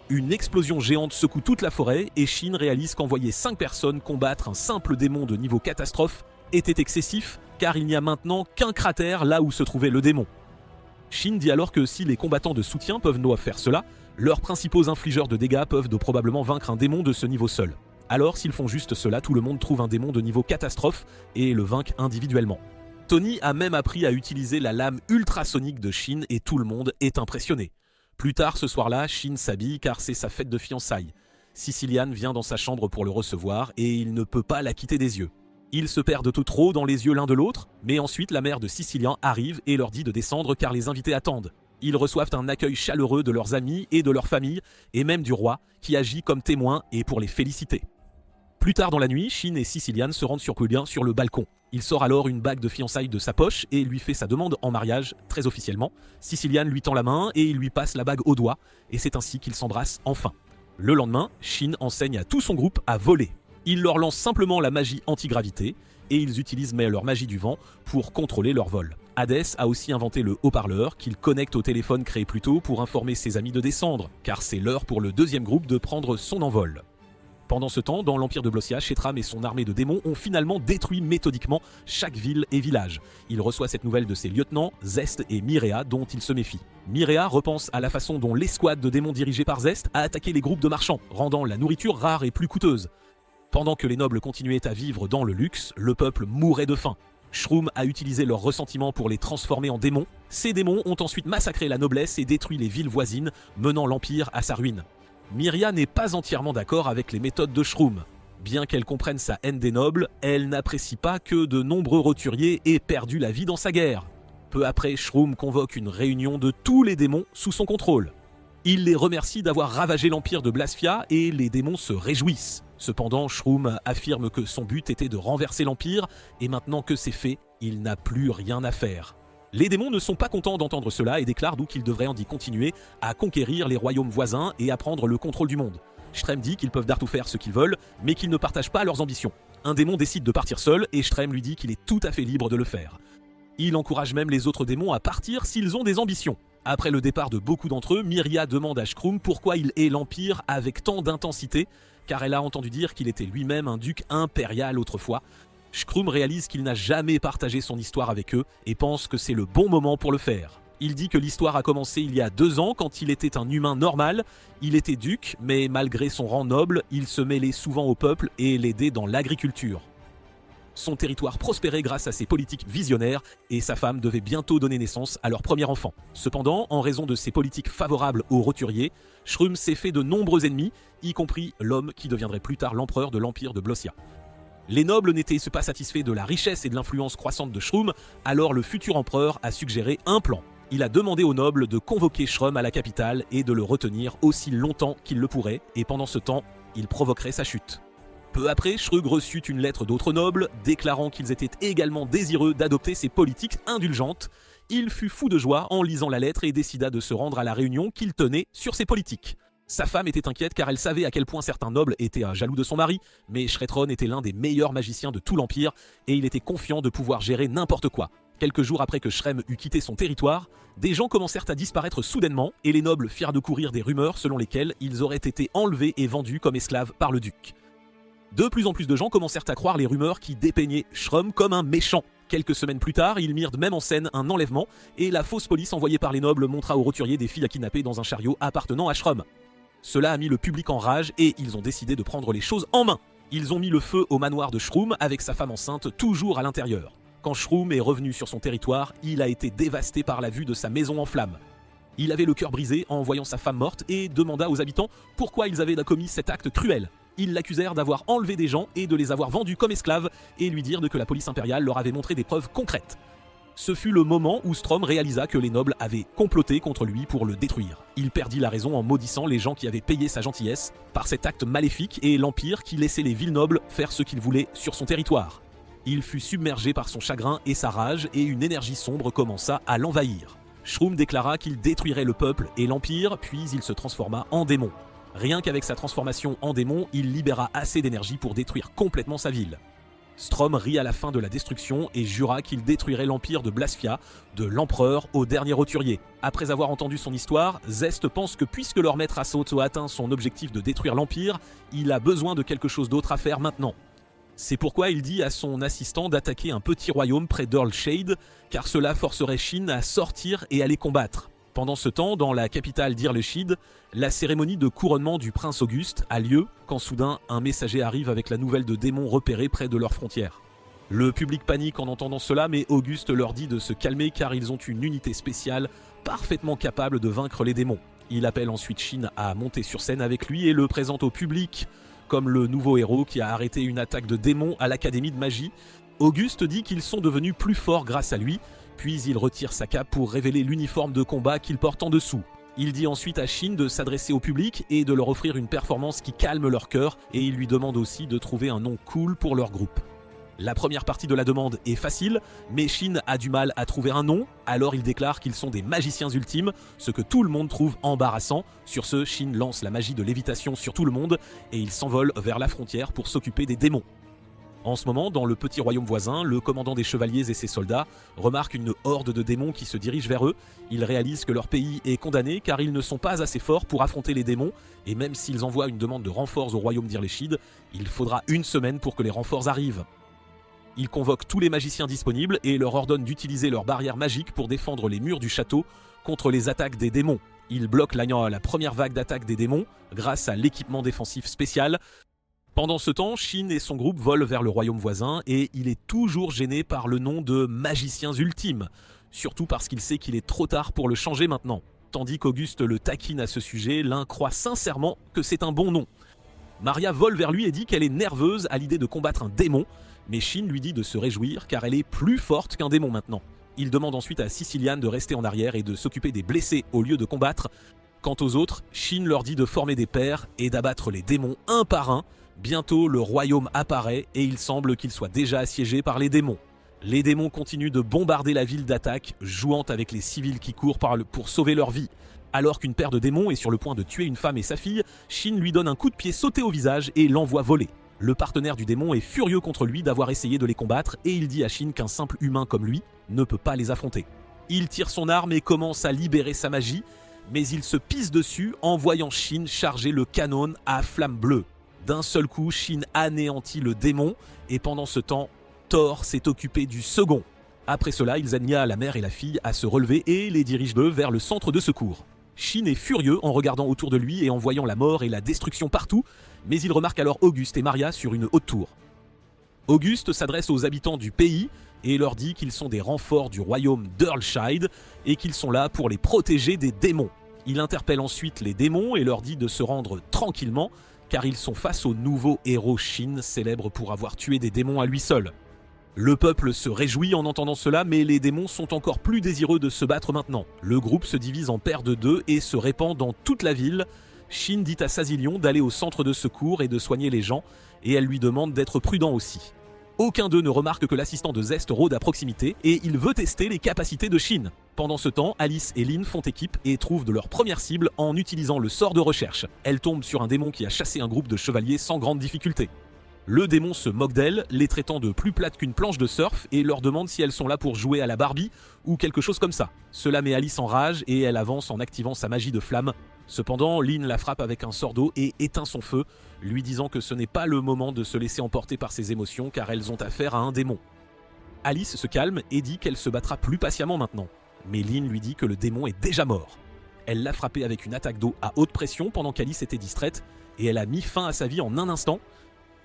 Une explosion géante secoue toute la forêt et Shin réalise qu'envoyer 5 personnes combattre un simple démon de niveau catastrophe était excessif car il n'y a maintenant qu'un cratère là où se trouvait le démon. Shin dit alors que si les combattants de soutien peuvent faire cela, leurs principaux infligeurs de dégâts peuvent probablement vaincre un démon de ce niveau seul. Alors s'ils font juste cela, tout le monde trouve un démon de niveau catastrophe et le vainque individuellement. Tony a même appris à utiliser la lame ultrasonique de Shin et tout le monde est impressionné. Plus tard ce soir-là, Shin s'habille car c'est sa fête de fiançailles. Sicilian vient dans sa chambre pour le recevoir et il ne peut pas la quitter des yeux. Ils se perdent trop dans les yeux l'un de l'autre, mais ensuite la mère de Sicilian arrive et leur dit de descendre car les invités attendent. Ils reçoivent un accueil chaleureux de leurs amis et de leur famille, et même du roi, qui agit comme témoin et pour les féliciter. Plus tard dans la nuit, Shin et Sicilian se rendent sur le balcon. Il sort alors une bague de fiançailles de sa poche et lui fait sa demande en mariage, très officiellement. Sicilian lui tend la main et il lui passe la bague au doigt, et c'est ainsi qu'ils s'embrassent enfin. Le lendemain, Shin enseigne à tout son groupe à voler. Il leur lance simplement la magie antigravité, et ils utilisent leur magie du vent pour contrôler leur vol. Hadès a aussi inventé le haut-parleur qu'il connecte au téléphone créé plus tôt pour informer ses amis de descendre, car c'est l'heure pour le deuxième groupe de prendre son envol. Pendant ce temps, dans l'empire de Blossia, Shetram et son armée de démons ont finalement détruit méthodiquement chaque ville et village. Il reçoit cette nouvelle de ses lieutenants, Zest et Myrea, dont il se méfie. Myrea repense à la façon dont l'escouade de démons dirigée par Zest a attaqué les groupes de marchands, rendant la nourriture rare et plus coûteuse. Pendant que les nobles continuaient à vivre dans le luxe, le peuple mourait de faim. Shroom a utilisé leur ressentiment pour les transformer en démons. Ces démons ont ensuite massacré la noblesse et détruit les villes voisines, menant l'empire à sa ruine. Myrea n'est pas entièrement d'accord avec les méthodes de Shroom. Bien qu'elle comprenne sa haine des nobles, elle n'apprécie pas que de nombreux roturiers aient perdu la vie dans sa guerre. Peu après, Shroom convoque une réunion de tous les démons sous son contrôle. Il les remercie d'avoir ravagé l'empire de Blasphia et les démons se réjouissent. Cependant, Shroom affirme que son but était de renverser l'empire et maintenant que c'est fait, il n'a plus rien à faire. Les démons ne sont pas contents d'entendre cela et déclarent donc qu'ils devraient en continuer à conquérir les royaumes voisins et à prendre le contrôle du monde. Strem dit qu'ils peuvent tout faire ce qu'ils veulent, mais qu'ils ne partagent pas leurs ambitions. Un démon décide de partir seul et Strem lui dit qu'il est tout à fait libre de le faire. Il encourage même les autres démons à partir s'ils ont des ambitions. Après le départ de beaucoup d'entre eux, Myrea demande à Shroom pourquoi il hait l'Empire avec tant d'intensité, car elle a entendu dire qu'il était lui-même un duc impérial autrefois. Shroom réalise qu'il n'a jamais partagé son histoire avec eux et pense que c'est le bon moment pour le faire. Il dit que l'histoire a commencé il y a 2 ans quand il était un humain normal. Il était duc, mais malgré son rang noble, il se mêlait souvent au peuple et l'aidait dans l'agriculture. Son territoire prospérait grâce à ses politiques visionnaires et sa femme devait bientôt donner naissance à leur premier enfant. Cependant, en raison de ses politiques favorables aux roturiers, Shroom s'est fait de nombreux ennemis, y compris l'homme qui deviendrait plus tard l'empereur de l'empire de Blossia. Les nobles n'étaient pas satisfaits de la richesse et de l'influence croissante de Shroom, alors le futur empereur a suggéré un plan. Il a demandé aux nobles de convoquer Shroom à la capitale et de le retenir aussi longtemps qu'il le pourrait, et pendant ce temps, il provoquerait sa chute. Peu après, Shrug reçut une lettre d'autres nobles, déclarant qu'ils étaient également désireux d'adopter ces politiques indulgentes. Il fut fou de joie en lisant la lettre et décida de se rendre à la réunion qu'il tenait sur ces politiques. Sa femme était inquiète car elle savait à quel point certains nobles étaient jaloux de son mari, mais Shretron était l'un des meilleurs magiciens de tout l'Empire et il était confiant de pouvoir gérer n'importe quoi. Quelques jours après que Shrem eut quitté son territoire, des gens commencèrent à disparaître soudainement et les nobles firent de courir des rumeurs selon lesquelles ils auraient été enlevés et vendus comme esclaves par le duc. De plus en plus de gens commencèrent à croire les rumeurs qui dépeignaient Shrum comme un méchant. Quelques semaines plus tard, ils mirent même en scène un enlèvement et la fausse police envoyée par les nobles montra aux roturiers des filles à kidnapper dans un chariot appartenant à Shrum. Cela a mis le public en rage et ils ont décidé de prendre les choses en main. Ils ont mis le feu au manoir de Shrum avec sa femme enceinte toujours à l'intérieur. Quand Shrum est revenu sur son territoire, il a été dévasté par la vue de sa maison en flammes. Il avait le cœur brisé en voyant sa femme morte et demanda aux habitants pourquoi ils avaient commis cet acte cruel. Ils l'accusèrent d'avoir enlevé des gens et de les avoir vendus comme esclaves et lui dirent que la police impériale leur avait montré des preuves concrètes. Ce fut le moment où Strom réalisa que les nobles avaient comploté contre lui pour le détruire. Il perdit la raison en maudissant les gens qui avaient payé sa gentillesse par cet acte maléfique et l'Empire qui laissait les villes nobles faire ce qu'ils voulaient sur son territoire. Il fut submergé par son chagrin et sa rage et une énergie sombre commença à l'envahir. Shrum déclara qu'il détruirait le peuple et l'Empire, puis il se transforma en démon. Rien qu'avec sa transformation en démon, il libéra assez d'énergie pour détruire complètement sa ville. Strom rit à la fin de la destruction et jura qu'il détruirait l'empire de Blasphia, de l'empereur au dernier roturier. Après avoir entendu son histoire, Zest pense que puisque leur maître Asoto a atteint son objectif de détruire l'empire, il a besoin de quelque chose d'autre à faire maintenant. C'est pourquoi il dit à son assistant d'attaquer un petit royaume près d'Earlshade, car cela forcerait Shin à sortir et à les combattre. Pendant ce temps, dans la capitale d'Earlshade, la cérémonie de couronnement du prince Auguste a lieu quand soudain un messager arrive avec la nouvelle de démons repérés près de leurs frontières. Le public panique en entendant cela, mais Auguste leur dit de se calmer car ils ont une unité spéciale parfaitement capable de vaincre les démons. Il appelle ensuite Shin à monter sur scène avec lui et le présente au public comme le nouveau héros qui a arrêté une attaque de démons à l'académie de magie. Auguste dit qu'ils sont devenus plus forts grâce à lui, puis il retire sa cape pour révéler l'uniforme de combat qu'il porte en dessous. Il dit ensuite à Shin de s'adresser au public et de leur offrir une performance qui calme leur cœur, et il lui demande aussi de trouver un nom cool pour leur groupe. La première partie de la demande est facile, mais Shin a du mal à trouver un nom, alors il déclare qu'ils sont des magiciens ultimes, ce que tout le monde trouve embarrassant. Sur ce, Shin lance la magie de lévitation sur tout le monde, et il s'envole vers la frontière pour s'occuper des démons. En ce moment, dans le petit royaume voisin, le commandant des chevaliers et ses soldats remarquent une horde de démons qui se dirige vers eux. Ils réalisent que leur pays est condamné car ils ne sont pas assez forts pour affronter les démons, et même s'ils envoient une demande de renforts au royaume d'Earlshade, il faudra une semaine pour que les renforts arrivent. Ils convoquent tous les magiciens disponibles et leur ordonnent d'utiliser leurs barrières magiques pour défendre les murs du château contre les attaques des démons. Ils bloquent la première vague d'attaque des démons grâce à l'équipement défensif spécial. Pendant ce temps, Shin et son groupe volent vers le royaume voisin et il est toujours gêné par le nom de magiciens ultimes, surtout parce qu'il sait qu'il est trop tard pour le changer maintenant. Tandis qu'Auguste le taquine à ce sujet, l'un croit sincèrement que c'est un bon nom. Maria vole vers lui et dit qu'elle est nerveuse à l'idée de combattre un démon, mais Shin lui dit de se réjouir car elle est plus forte qu'un démon maintenant. Il demande ensuite à Sicilian de rester en arrière et de s'occuper des blessés au lieu de combattre. Quant aux autres, Shin leur dit de former des paires et d'abattre les démons un par un. Bientôt, le royaume apparaît et il semble qu'il soit déjà assiégé par les démons. Les démons continuent de bombarder la ville d'attaque, jouant avec les civils qui courent pour sauver leur vie. Alors qu'une paire de démons est sur le point de tuer une femme et sa fille, Shin lui donne un coup de pied sauté au visage et l'envoie voler. Le partenaire du démon est furieux contre lui d'avoir essayé de les combattre et il dit à Shin qu'un simple humain comme lui ne peut pas les affronter. Il tire son arme et commence à libérer sa magie, mais il se pisse dessus en voyant Shin charger le canon à flamme bleue. D'un seul coup, Shin anéantit le démon et pendant ce temps, Thor s'est occupé du second. Après cela, ils amènent la mère et la fille à se relever et les dirigent vers le centre de secours. Shin est furieux en regardant autour de lui et en voyant la mort et la destruction partout, mais il remarque alors Auguste et Maria sur une haute tour. Auguste s'adresse aux habitants du pays et leur dit qu'ils sont des renforts du royaume d'Earlshade et qu'ils sont là pour les protéger des démons. Il interpelle ensuite les démons et leur dit de se rendre tranquillement car ils sont face au nouveau héros Shin, célèbre pour avoir tué des démons à lui seul. Le peuple se réjouit en entendant cela, mais les démons sont encore plus désireux de se battre maintenant. Le groupe se divise en paires de deux et se répand dans toute la ville. Shin dit à Sazilion d'aller au centre de secours et de soigner les gens, et elle lui demande d'être prudent aussi. Aucun d'eux ne remarque que l'assistant de Zest rôde à proximité, et il veut tester les capacités de Shin. Pendant ce temps, Alice et Lynn font équipe et trouvent de leur première cible en utilisant le sort de recherche. Elle tombe sur un démon qui a chassé un groupe de chevaliers sans grande difficulté. Le démon se moque d'elles, les traitant de plus plates qu'une planche de surf et leur demande si elles sont là pour jouer à la Barbie ou quelque chose comme ça. Cela met Alice en rage et elle avance en activant sa magie de flamme. Cependant, Lynn la frappe avec un sort d'eau et éteint son feu, lui disant que ce n'est pas le moment de se laisser emporter par ses émotions car elles ont affaire à un démon. Alice se calme et dit qu'elle se battra plus patiemment maintenant. Mais Lynn lui dit que le démon est déjà mort. Elle l'a frappé avec une attaque d'eau à haute pression pendant qu'Alice était distraite et elle a mis fin à sa vie en un instant.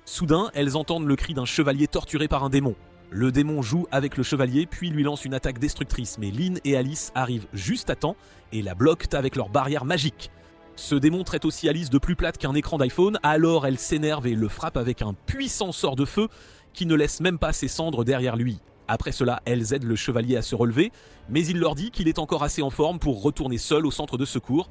Soudain, elles entendent le cri d'un chevalier torturé par un démon. Le démon joue avec le chevalier puis lui lance une attaque destructrice, mais Lynn et Alice arrivent juste à temps et la bloquent avec leur barrière magique. Ce démon traite aussi Alice de plus plate qu'un écran d'iPhone, alors elle s'énerve et le frappe avec un puissant sort de feu qui ne laisse même pas ses cendres derrière lui. Après cela, elles aident le chevalier à se relever, mais il leur dit qu'il est encore assez en forme pour retourner seul au centre de secours.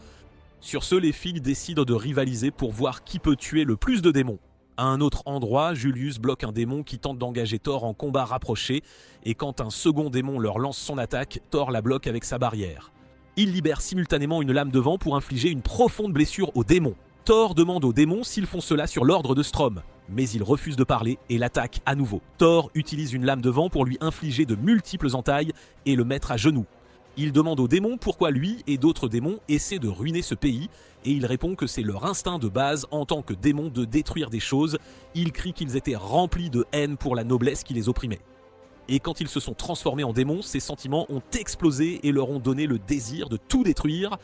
Sur ce, les filles décident de rivaliser pour voir qui peut tuer le plus de démons. À un autre endroit, Julius bloque un démon qui tente d'engager Thor en combat rapproché, et quand un second démon leur lance son attaque, Thor la bloque avec sa barrière. Il libère simultanément une lame de vent pour infliger une profonde blessure au démon. Thor demande aux démons s'ils font cela sur l'ordre de Strom, mais il refuse de parler et l'attaque à nouveau. Thor utilise une lame de vent pour lui infliger de multiples entailles et le mettre à genoux. Il demande aux démons pourquoi lui et d'autres démons essaient de ruiner ce pays, et il répond que c'est leur instinct de base en tant que démons de détruire des choses. Il crie qu'ils étaient remplis de haine pour la noblesse qui les opprimait. Et quand ils se sont transformés en démons, ces sentiments ont explosé et leur ont donné le désir de tout détruire.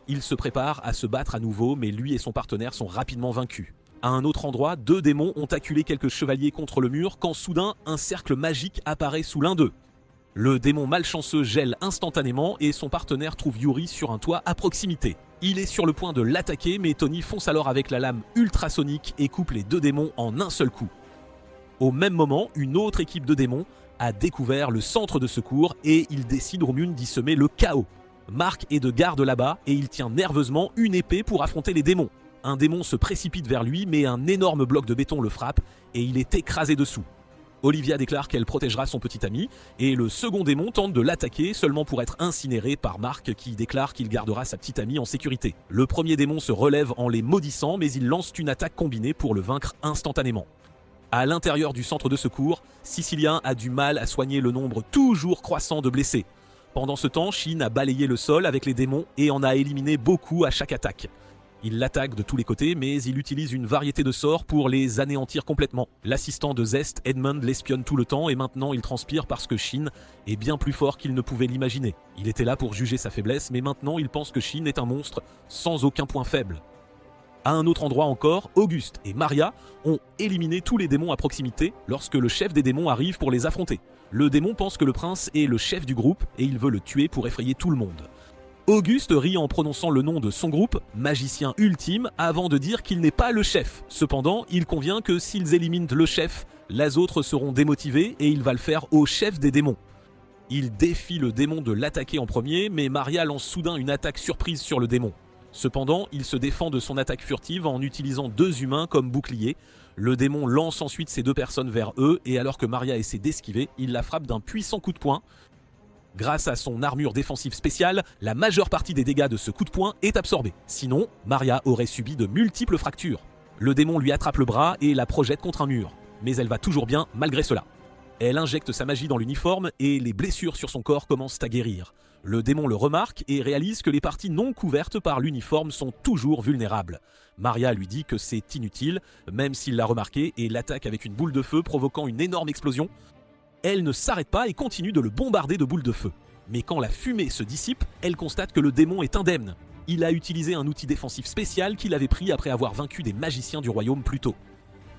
Ils se préparent à se battre à nouveau, mais lui et son partenaire sont rapidement vaincus. À un autre endroit, deux démons ont acculé quelques chevaliers contre le mur quand soudain un cercle magique apparaît sous l'un d'eux. Le démon malchanceux gèle instantanément et son partenaire trouve Yuri sur un toit à proximité. Il est sur le point de l'attaquer, mais Tony fonce alors avec la lame ultrasonique et coupe les deux démons en un seul coup. Au même moment, une autre équipe de démons a découvert le centre de secours et ils décident au mieux d'y semer le chaos. Mark est de garde là-bas et il tient nerveusement une épée pour affronter les démons. Un démon se précipite vers lui, mais un énorme bloc de béton le frappe et il est écrasé dessous. Olivia déclare qu'elle protégera son petit ami, et le second démon tente de l'attaquer seulement pour être incinéré par Mark qui déclare qu'il gardera sa petite amie en sécurité. Le premier démon se relève en les maudissant, mais il lance une attaque combinée pour le vaincre instantanément. À l'intérieur du centre de secours, Sicilien a du mal à soigner le nombre toujours croissant de blessés. Pendant ce temps, Shin a balayé le sol avec les démons et en a éliminé beaucoup à chaque attaque. Il l'attaque de tous les côtés, mais il utilise une variété de sorts pour les anéantir complètement. L'assistant de Zest, Edmund, l'espionne tout le temps et maintenant il transpire parce que Shin est bien plus fort qu'il ne pouvait l'imaginer. Il était là pour juger sa faiblesse, mais maintenant il pense que Shin est un monstre sans aucun point faible. À un autre endroit encore, Auguste et Maria ont éliminé tous les démons à proximité lorsque le chef des démons arrive pour les affronter. Le démon pense que le prince est le chef du groupe et il veut le tuer pour effrayer tout le monde. Auguste rit en prononçant le nom de son groupe, Magicien Ultime, avant de dire qu'il n'est pas le chef. Cependant, il convient que s'ils éliminent le chef, les autres seront démotivés et il va le faire au chef des démons. Il défie le démon de l'attaquer en premier, mais Maria lance soudain une attaque surprise sur le démon. Cependant, il se défend de son attaque furtive en utilisant deux humains comme bouclier. Le démon lance ensuite ces deux personnes vers eux et alors que Maria essaie d'esquiver, il la frappe d'un puissant coup de poing. Grâce à son armure défensive spéciale, la majeure partie des dégâts de ce coup de poing est absorbée. Sinon, Maria aurait subi de multiples fractures. Le démon lui attrape le bras et la projette contre un mur. Mais elle va toujours bien malgré cela. Elle injecte sa magie dans l'uniforme et les blessures sur son corps commencent à guérir. Le démon le remarque et réalise que les parties non couvertes par l'uniforme sont toujours vulnérables. Maria lui dit que c'est inutile, même s'il l'a remarqué, et l'attaque avec une boule de feu provoquant une énorme explosion. Elle ne s'arrête pas et continue de le bombarder de boules de feu. Mais quand la fumée se dissipe, elle constate que le démon est indemne. Il a utilisé un outil défensif spécial qu'il avait pris après avoir vaincu des magiciens du royaume plus tôt.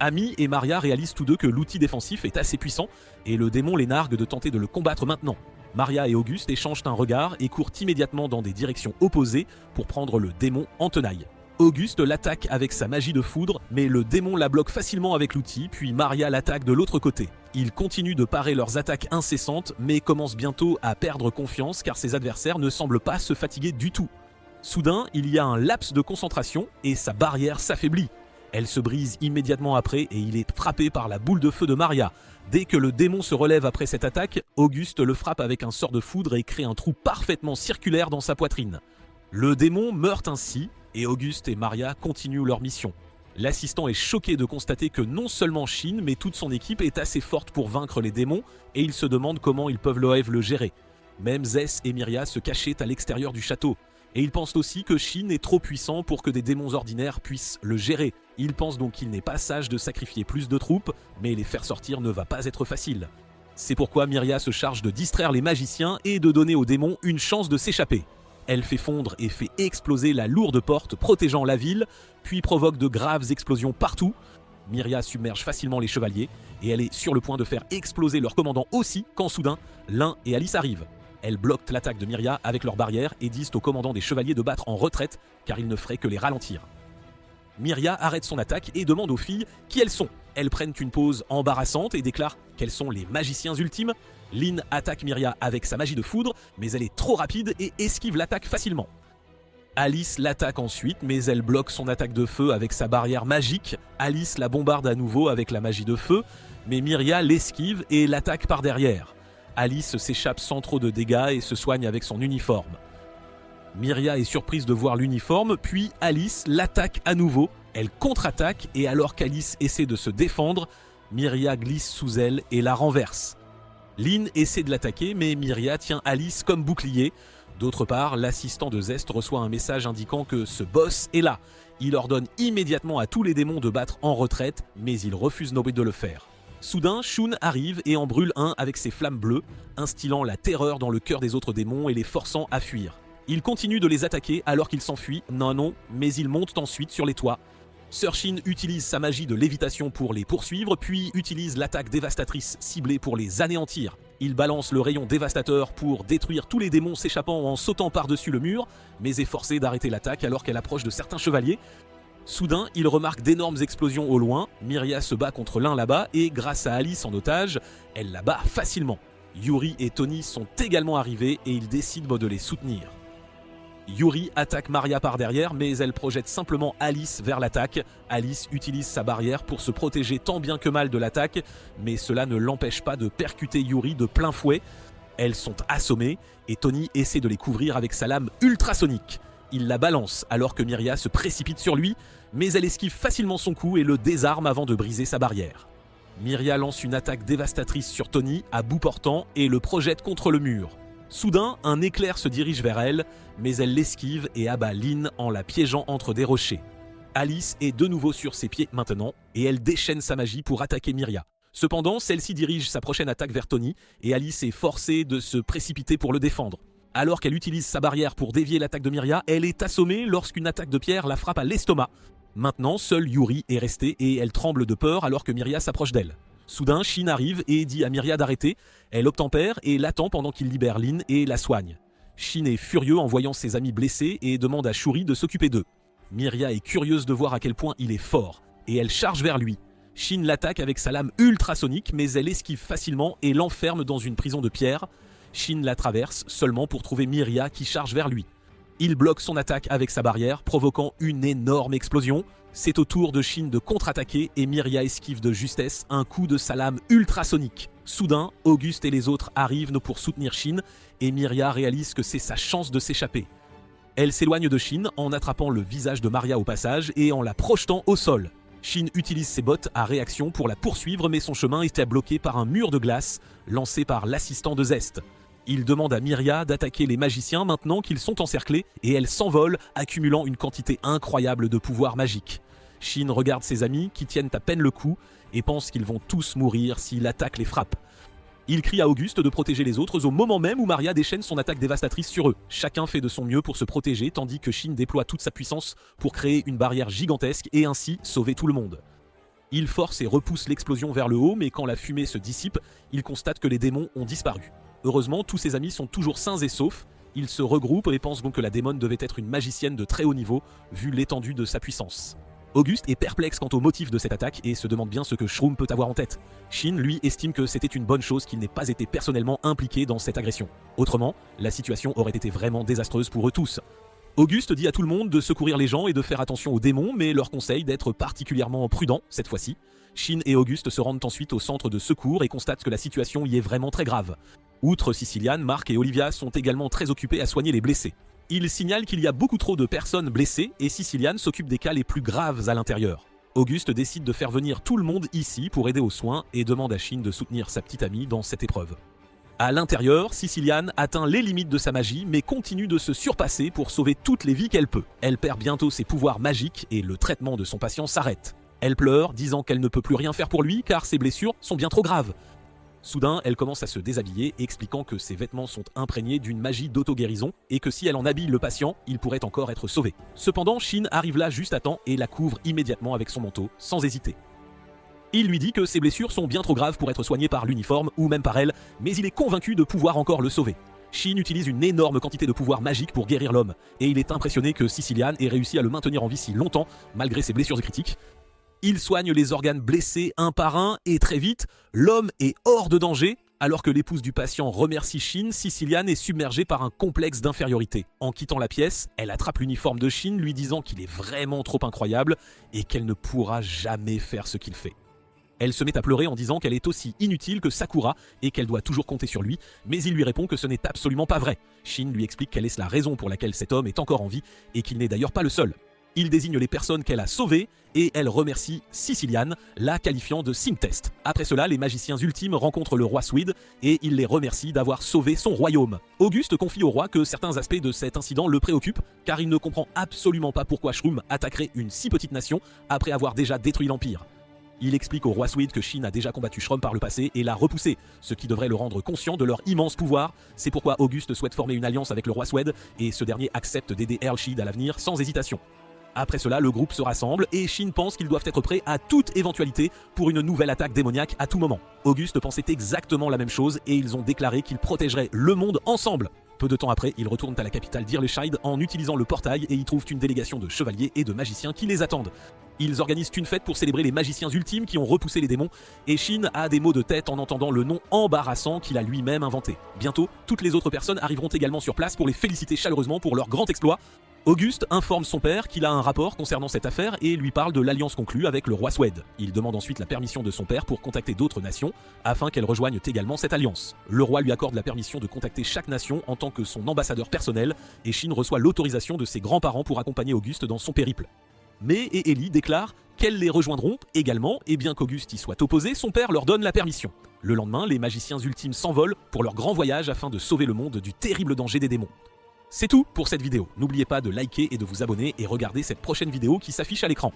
Amy et Maria réalisent tous deux que l'outil défensif est assez puissant et le démon les nargue de tenter de le combattre maintenant. Maria et Auguste échangent un regard et courent immédiatement dans des directions opposées pour prendre le démon en tenaille. Auguste l'attaque avec sa magie de foudre, mais le démon la bloque facilement avec l'outil, puis Maria l'attaque de l'autre côté. Ils continuent de parer leurs attaques incessantes, mais commencent bientôt à perdre confiance car ses adversaires ne semblent pas se fatiguer du tout. Soudain, il y a un laps de concentration et sa barrière s'affaiblit. Elle se brise immédiatement après et il est frappé par la boule de feu de Maria. Dès que le démon se relève après cette attaque, Auguste le frappe avec un sort de foudre et crée un trou parfaitement circulaire dans sa poitrine. Le démon meurt ainsi et Auguste et Maria continuent leur mission. L'assistant est choqué de constater que non seulement Shin, mais toute son équipe est assez forte pour vaincre les démons, et il se demande comment ils peuvent le gérer. Même Zess et Myria se cachaient à l'extérieur du château. Et il pense aussi que Shin est trop puissant pour que des démons ordinaires puissent le gérer. Il pense donc qu'il n'est pas sage de sacrifier plus de troupes, mais les faire sortir ne va pas être facile. C'est pourquoi Myria se charge de distraire les magiciens et de donner aux démons une chance de s'échapper. Elle fait fondre et fait exploser la lourde porte protégeant la ville, puis provoque de graves explosions partout. Myria submerge facilement les chevaliers, et elle est sur le point de faire exploser leur commandant aussi, quand soudain, Lin et Alice arrivent. Elles bloquent l'attaque de Myria avec leurs barrières et disent au commandant des chevaliers de battre en retraite, car il ne ferait que les ralentir. Myria arrête son attaque et demande aux filles qui elles sont. Elles prennent une pause embarrassante et déclarent qu'elles sont les magiciens ultimes. Lin attaque Myria avec sa magie de foudre, mais elle est trop rapide et esquive l'attaque facilement. Alice l'attaque ensuite, mais elle bloque son attaque de feu avec sa barrière magique. Alice la bombarde à nouveau avec la magie de feu, mais Myria l'esquive et l'attaque par derrière. Alice s'échappe sans trop de dégâts et se soigne avec son uniforme. Myria est surprise de voir l'uniforme, puis Alice l'attaque à nouveau. Elle contre-attaque et alors qu'Alice essaie de se défendre, Myria glisse sous elle et la renverse. Lin essaie de l'attaquer, mais Myria tient Alice comme bouclier. D'autre part, l'assistant de Zest reçoit un message indiquant que ce boss est là. Il ordonne immédiatement à tous les démons de battre en retraite, mais il refuse de le faire. Soudain, Shun arrive et en brûle un avec ses flammes bleues, instillant la terreur dans le cœur des autres démons et les forçant à fuir. Il continue de les attaquer alors qu'ils s'enfuient, non, mais ils montent ensuite sur les toits. Sir Shin utilise sa magie de lévitation pour les poursuivre, puis utilise l'attaque dévastatrice ciblée pour les anéantir. Il balance le rayon dévastateur pour détruire tous les démons s'échappant en sautant par-dessus le mur, mais est forcé d'arrêter l'attaque alors qu'elle approche de certains chevaliers. Soudain, il remarque d'énormes explosions au loin. Myria se bat contre l'un là-bas et grâce à Alice en otage, elle la bat facilement. Yuri et Tony sont également arrivés et ils décident de les soutenir. Yuri attaque Maria par derrière, mais elle projette simplement Alice vers l'attaque. Alice utilise sa barrière pour se protéger tant bien que mal de l'attaque, mais cela ne l'empêche pas de percuter Yuri de plein fouet. Elles sont assommées et Tony essaie de les couvrir avec sa lame ultrasonique. Il la balance alors que Myria se précipite sur lui, mais elle esquive facilement son coup et le désarme avant de briser sa barrière. Myria lance une attaque dévastatrice sur Tony à bout portant et le projette contre le mur. Soudain, un éclair se dirige vers elle, mais elle l'esquive et abat Lin en la piégeant entre des rochers. Alice est de nouveau sur ses pieds maintenant, et elle déchaîne sa magie pour attaquer Myria. Cependant, celle-ci dirige sa prochaine attaque vers Tony, et Alice est forcée de se précipiter pour le défendre. Alors qu'elle utilise sa barrière pour dévier l'attaque de Myria, elle est assommée lorsqu'une attaque de pierre la frappe à l'estomac. Maintenant, seule Yuri est restée et elle tremble de peur alors que Myria s'approche d'elle. Soudain, Shin arrive et dit à Myria d'arrêter. Elle obtempère et l'attend pendant qu'il libère Lin et la soigne. Shin est furieux en voyant ses amis blessés et demande à Shuri de s'occuper d'eux. Myria est curieuse de voir à quel point il est fort et elle charge vers lui. Shin l'attaque avec sa lame ultrasonique, mais elle esquive facilement et l'enferme dans une prison de pierre. Shin la traverse seulement pour trouver Myria qui charge vers lui. Il bloque son attaque avec sa barrière, provoquant une énorme explosion. C'est au tour de Shin de contre-attaquer et Myria esquive de justesse un coup de sa lame ultrasonique. Soudain, Auguste et les autres arrivent pour soutenir Shin et Myria réalise que c'est sa chance de s'échapper. Elle s'éloigne de Shin en attrapant le visage de Maria au passage et en la projetant au sol. Shin utilise ses bottes à réaction pour la poursuivre, mais son chemin était bloqué par un mur de glace lancé par l'assistant de Zest. Il demande à Myria d'attaquer les magiciens maintenant qu'ils sont encerclés et elle s'envole, accumulant une quantité incroyable de pouvoirs magiques. Shin regarde ses amis qui tiennent à peine le coup et pense qu'ils vont tous mourir si l'attaque les frappe. Il crie à Auguste de protéger les autres au moment même où Maria déchaîne son attaque dévastatrice sur eux. Chacun fait de son mieux pour se protéger tandis que Shin déploie toute sa puissance pour créer une barrière gigantesque et ainsi sauver tout le monde. Il force et repousse l'explosion vers le haut, mais quand la fumée se dissipe, il constate que les démons ont disparu. Heureusement, tous ses amis sont toujours sains et saufs. Ils se regroupent et pensent donc que la démone devait être une magicienne de très haut niveau, vu l'étendue de sa puissance. Auguste est perplexe quant au motif de cette attaque et se demande bien ce que Shroom peut avoir en tête. Shin, lui, estime que c'était une bonne chose qu'il n'ait pas été personnellement impliqué dans cette agression. Autrement, la situation aurait été vraiment désastreuse pour eux tous. Auguste dit à tout le monde de secourir les gens et de faire attention aux démons, mais leur conseille d'être particulièrement prudents cette fois-ci. Shin et Auguste se rendent ensuite au centre de secours et constatent que la situation y est vraiment très grave. Outre Siciliane, Marc et Olivia sont également très occupés à soigner les blessés. Ils signalent qu'il y a beaucoup trop de personnes blessées et Siciliane s'occupe des cas les plus graves à l'intérieur. Auguste décide de faire venir tout le monde ici pour aider aux soins et demande à Shin de soutenir sa petite amie dans cette épreuve. À l'intérieur, Siciliane atteint les limites de sa magie mais continue de se surpasser pour sauver toutes les vies qu'elle peut. Elle perd bientôt ses pouvoirs magiques et le traitement de son patient s'arrête. Elle pleure, disant qu'elle ne peut plus rien faire pour lui car ses blessures sont bien trop graves. Soudain, elle commence à se déshabiller, expliquant que ses vêtements sont imprégnés d'une magie d'auto-guérison et que si elle en habille le patient, il pourrait encore être sauvé. Cependant, Shin arrive là juste à temps et la couvre immédiatement avec son manteau, sans hésiter. Il lui dit que ses blessures sont bien trop graves pour être soignées par l'uniforme ou même par elle, mais il est convaincu de pouvoir encore le sauver. Shin utilise une énorme quantité de pouvoir magique pour guérir l'homme, et il est impressionné que Siciliane ait réussi à le maintenir en vie si longtemps, malgré ses blessures critiques. Il soigne les organes blessés un par un, et très vite, l'homme est hors de danger. Alors que l'épouse du patient remercie Shin, Siciliane est submergée par un complexe d'infériorité. En quittant la pièce, elle attrape l'uniforme de Shin, lui disant qu'il est vraiment trop incroyable et qu'elle ne pourra jamais faire ce qu'il fait. Elle se met à pleurer en disant qu'elle est aussi inutile que Sakura et qu'elle doit toujours compter sur lui, mais il lui répond que ce n'est absolument pas vrai. Shin lui explique quelle est la raison pour laquelle cet homme est encore en vie et qu'il n'est d'ailleurs pas le seul. Il désigne les personnes qu'elle a sauvées et elle remercie Siciliane, la qualifiant de Simtest. Après cela, les magiciens ultimes rencontrent le roi Swede et il les remercie d'avoir sauvé son royaume. Auguste confie au roi que certains aspects de cet incident le préoccupent car il ne comprend absolument pas pourquoi Shroom attaquerait une si petite nation après avoir déjà détruit l'Empire. Il explique au roi Swede que Shin a déjà combattu Shroom par le passé et l'a repoussé, ce qui devrait le rendre conscient de leur immense pouvoir. C'est pourquoi Auguste souhaite former une alliance avec le roi Swede et ce dernier accepte d'aider Earlshide à l'avenir sans hésitation. Après cela, le groupe se rassemble et Shin pense qu'ils doivent être prêts à toute éventualité pour une nouvelle attaque démoniaque à tout moment. Auguste pensait exactement la même chose et ils ont déclaré qu'ils protégeraient le monde ensemble. Peu de temps après, ils retournent à la capitale d'Irleshide en utilisant le portail et y trouvent une délégation de chevaliers et de magiciens qui les attendent. Ils organisent une fête pour célébrer les magiciens ultimes qui ont repoussé les démons et Shin a des maux de tête en entendant le nom embarrassant qu'il a lui-même inventé. Bientôt, toutes les autres personnes arriveront également sur place pour les féliciter chaleureusement pour leur grand exploit. Auguste informe son père qu'il a un rapport concernant cette affaire et lui parle de l'alliance conclue avec le roi Swede. Il demande ensuite la permission de son père pour contacter d'autres nations afin qu'elles rejoignent également cette alliance. Le roi lui accorde la permission de contacter chaque nation en tant que son ambassadeur personnel et Shin reçoit l'autorisation de ses grands-parents pour accompagner Auguste dans son périple. May et Ellie déclarent qu'elles les rejoindront également et bien qu'Auguste y soit opposé, son père leur donne la permission. Le lendemain, les magiciens ultimes s'envolent pour leur grand voyage afin de sauver le monde du terrible danger des démons. C'est tout pour cette vidéo. N'oubliez pas de liker et de vous abonner et regarder cette prochaine vidéo qui s'affiche à l'écran.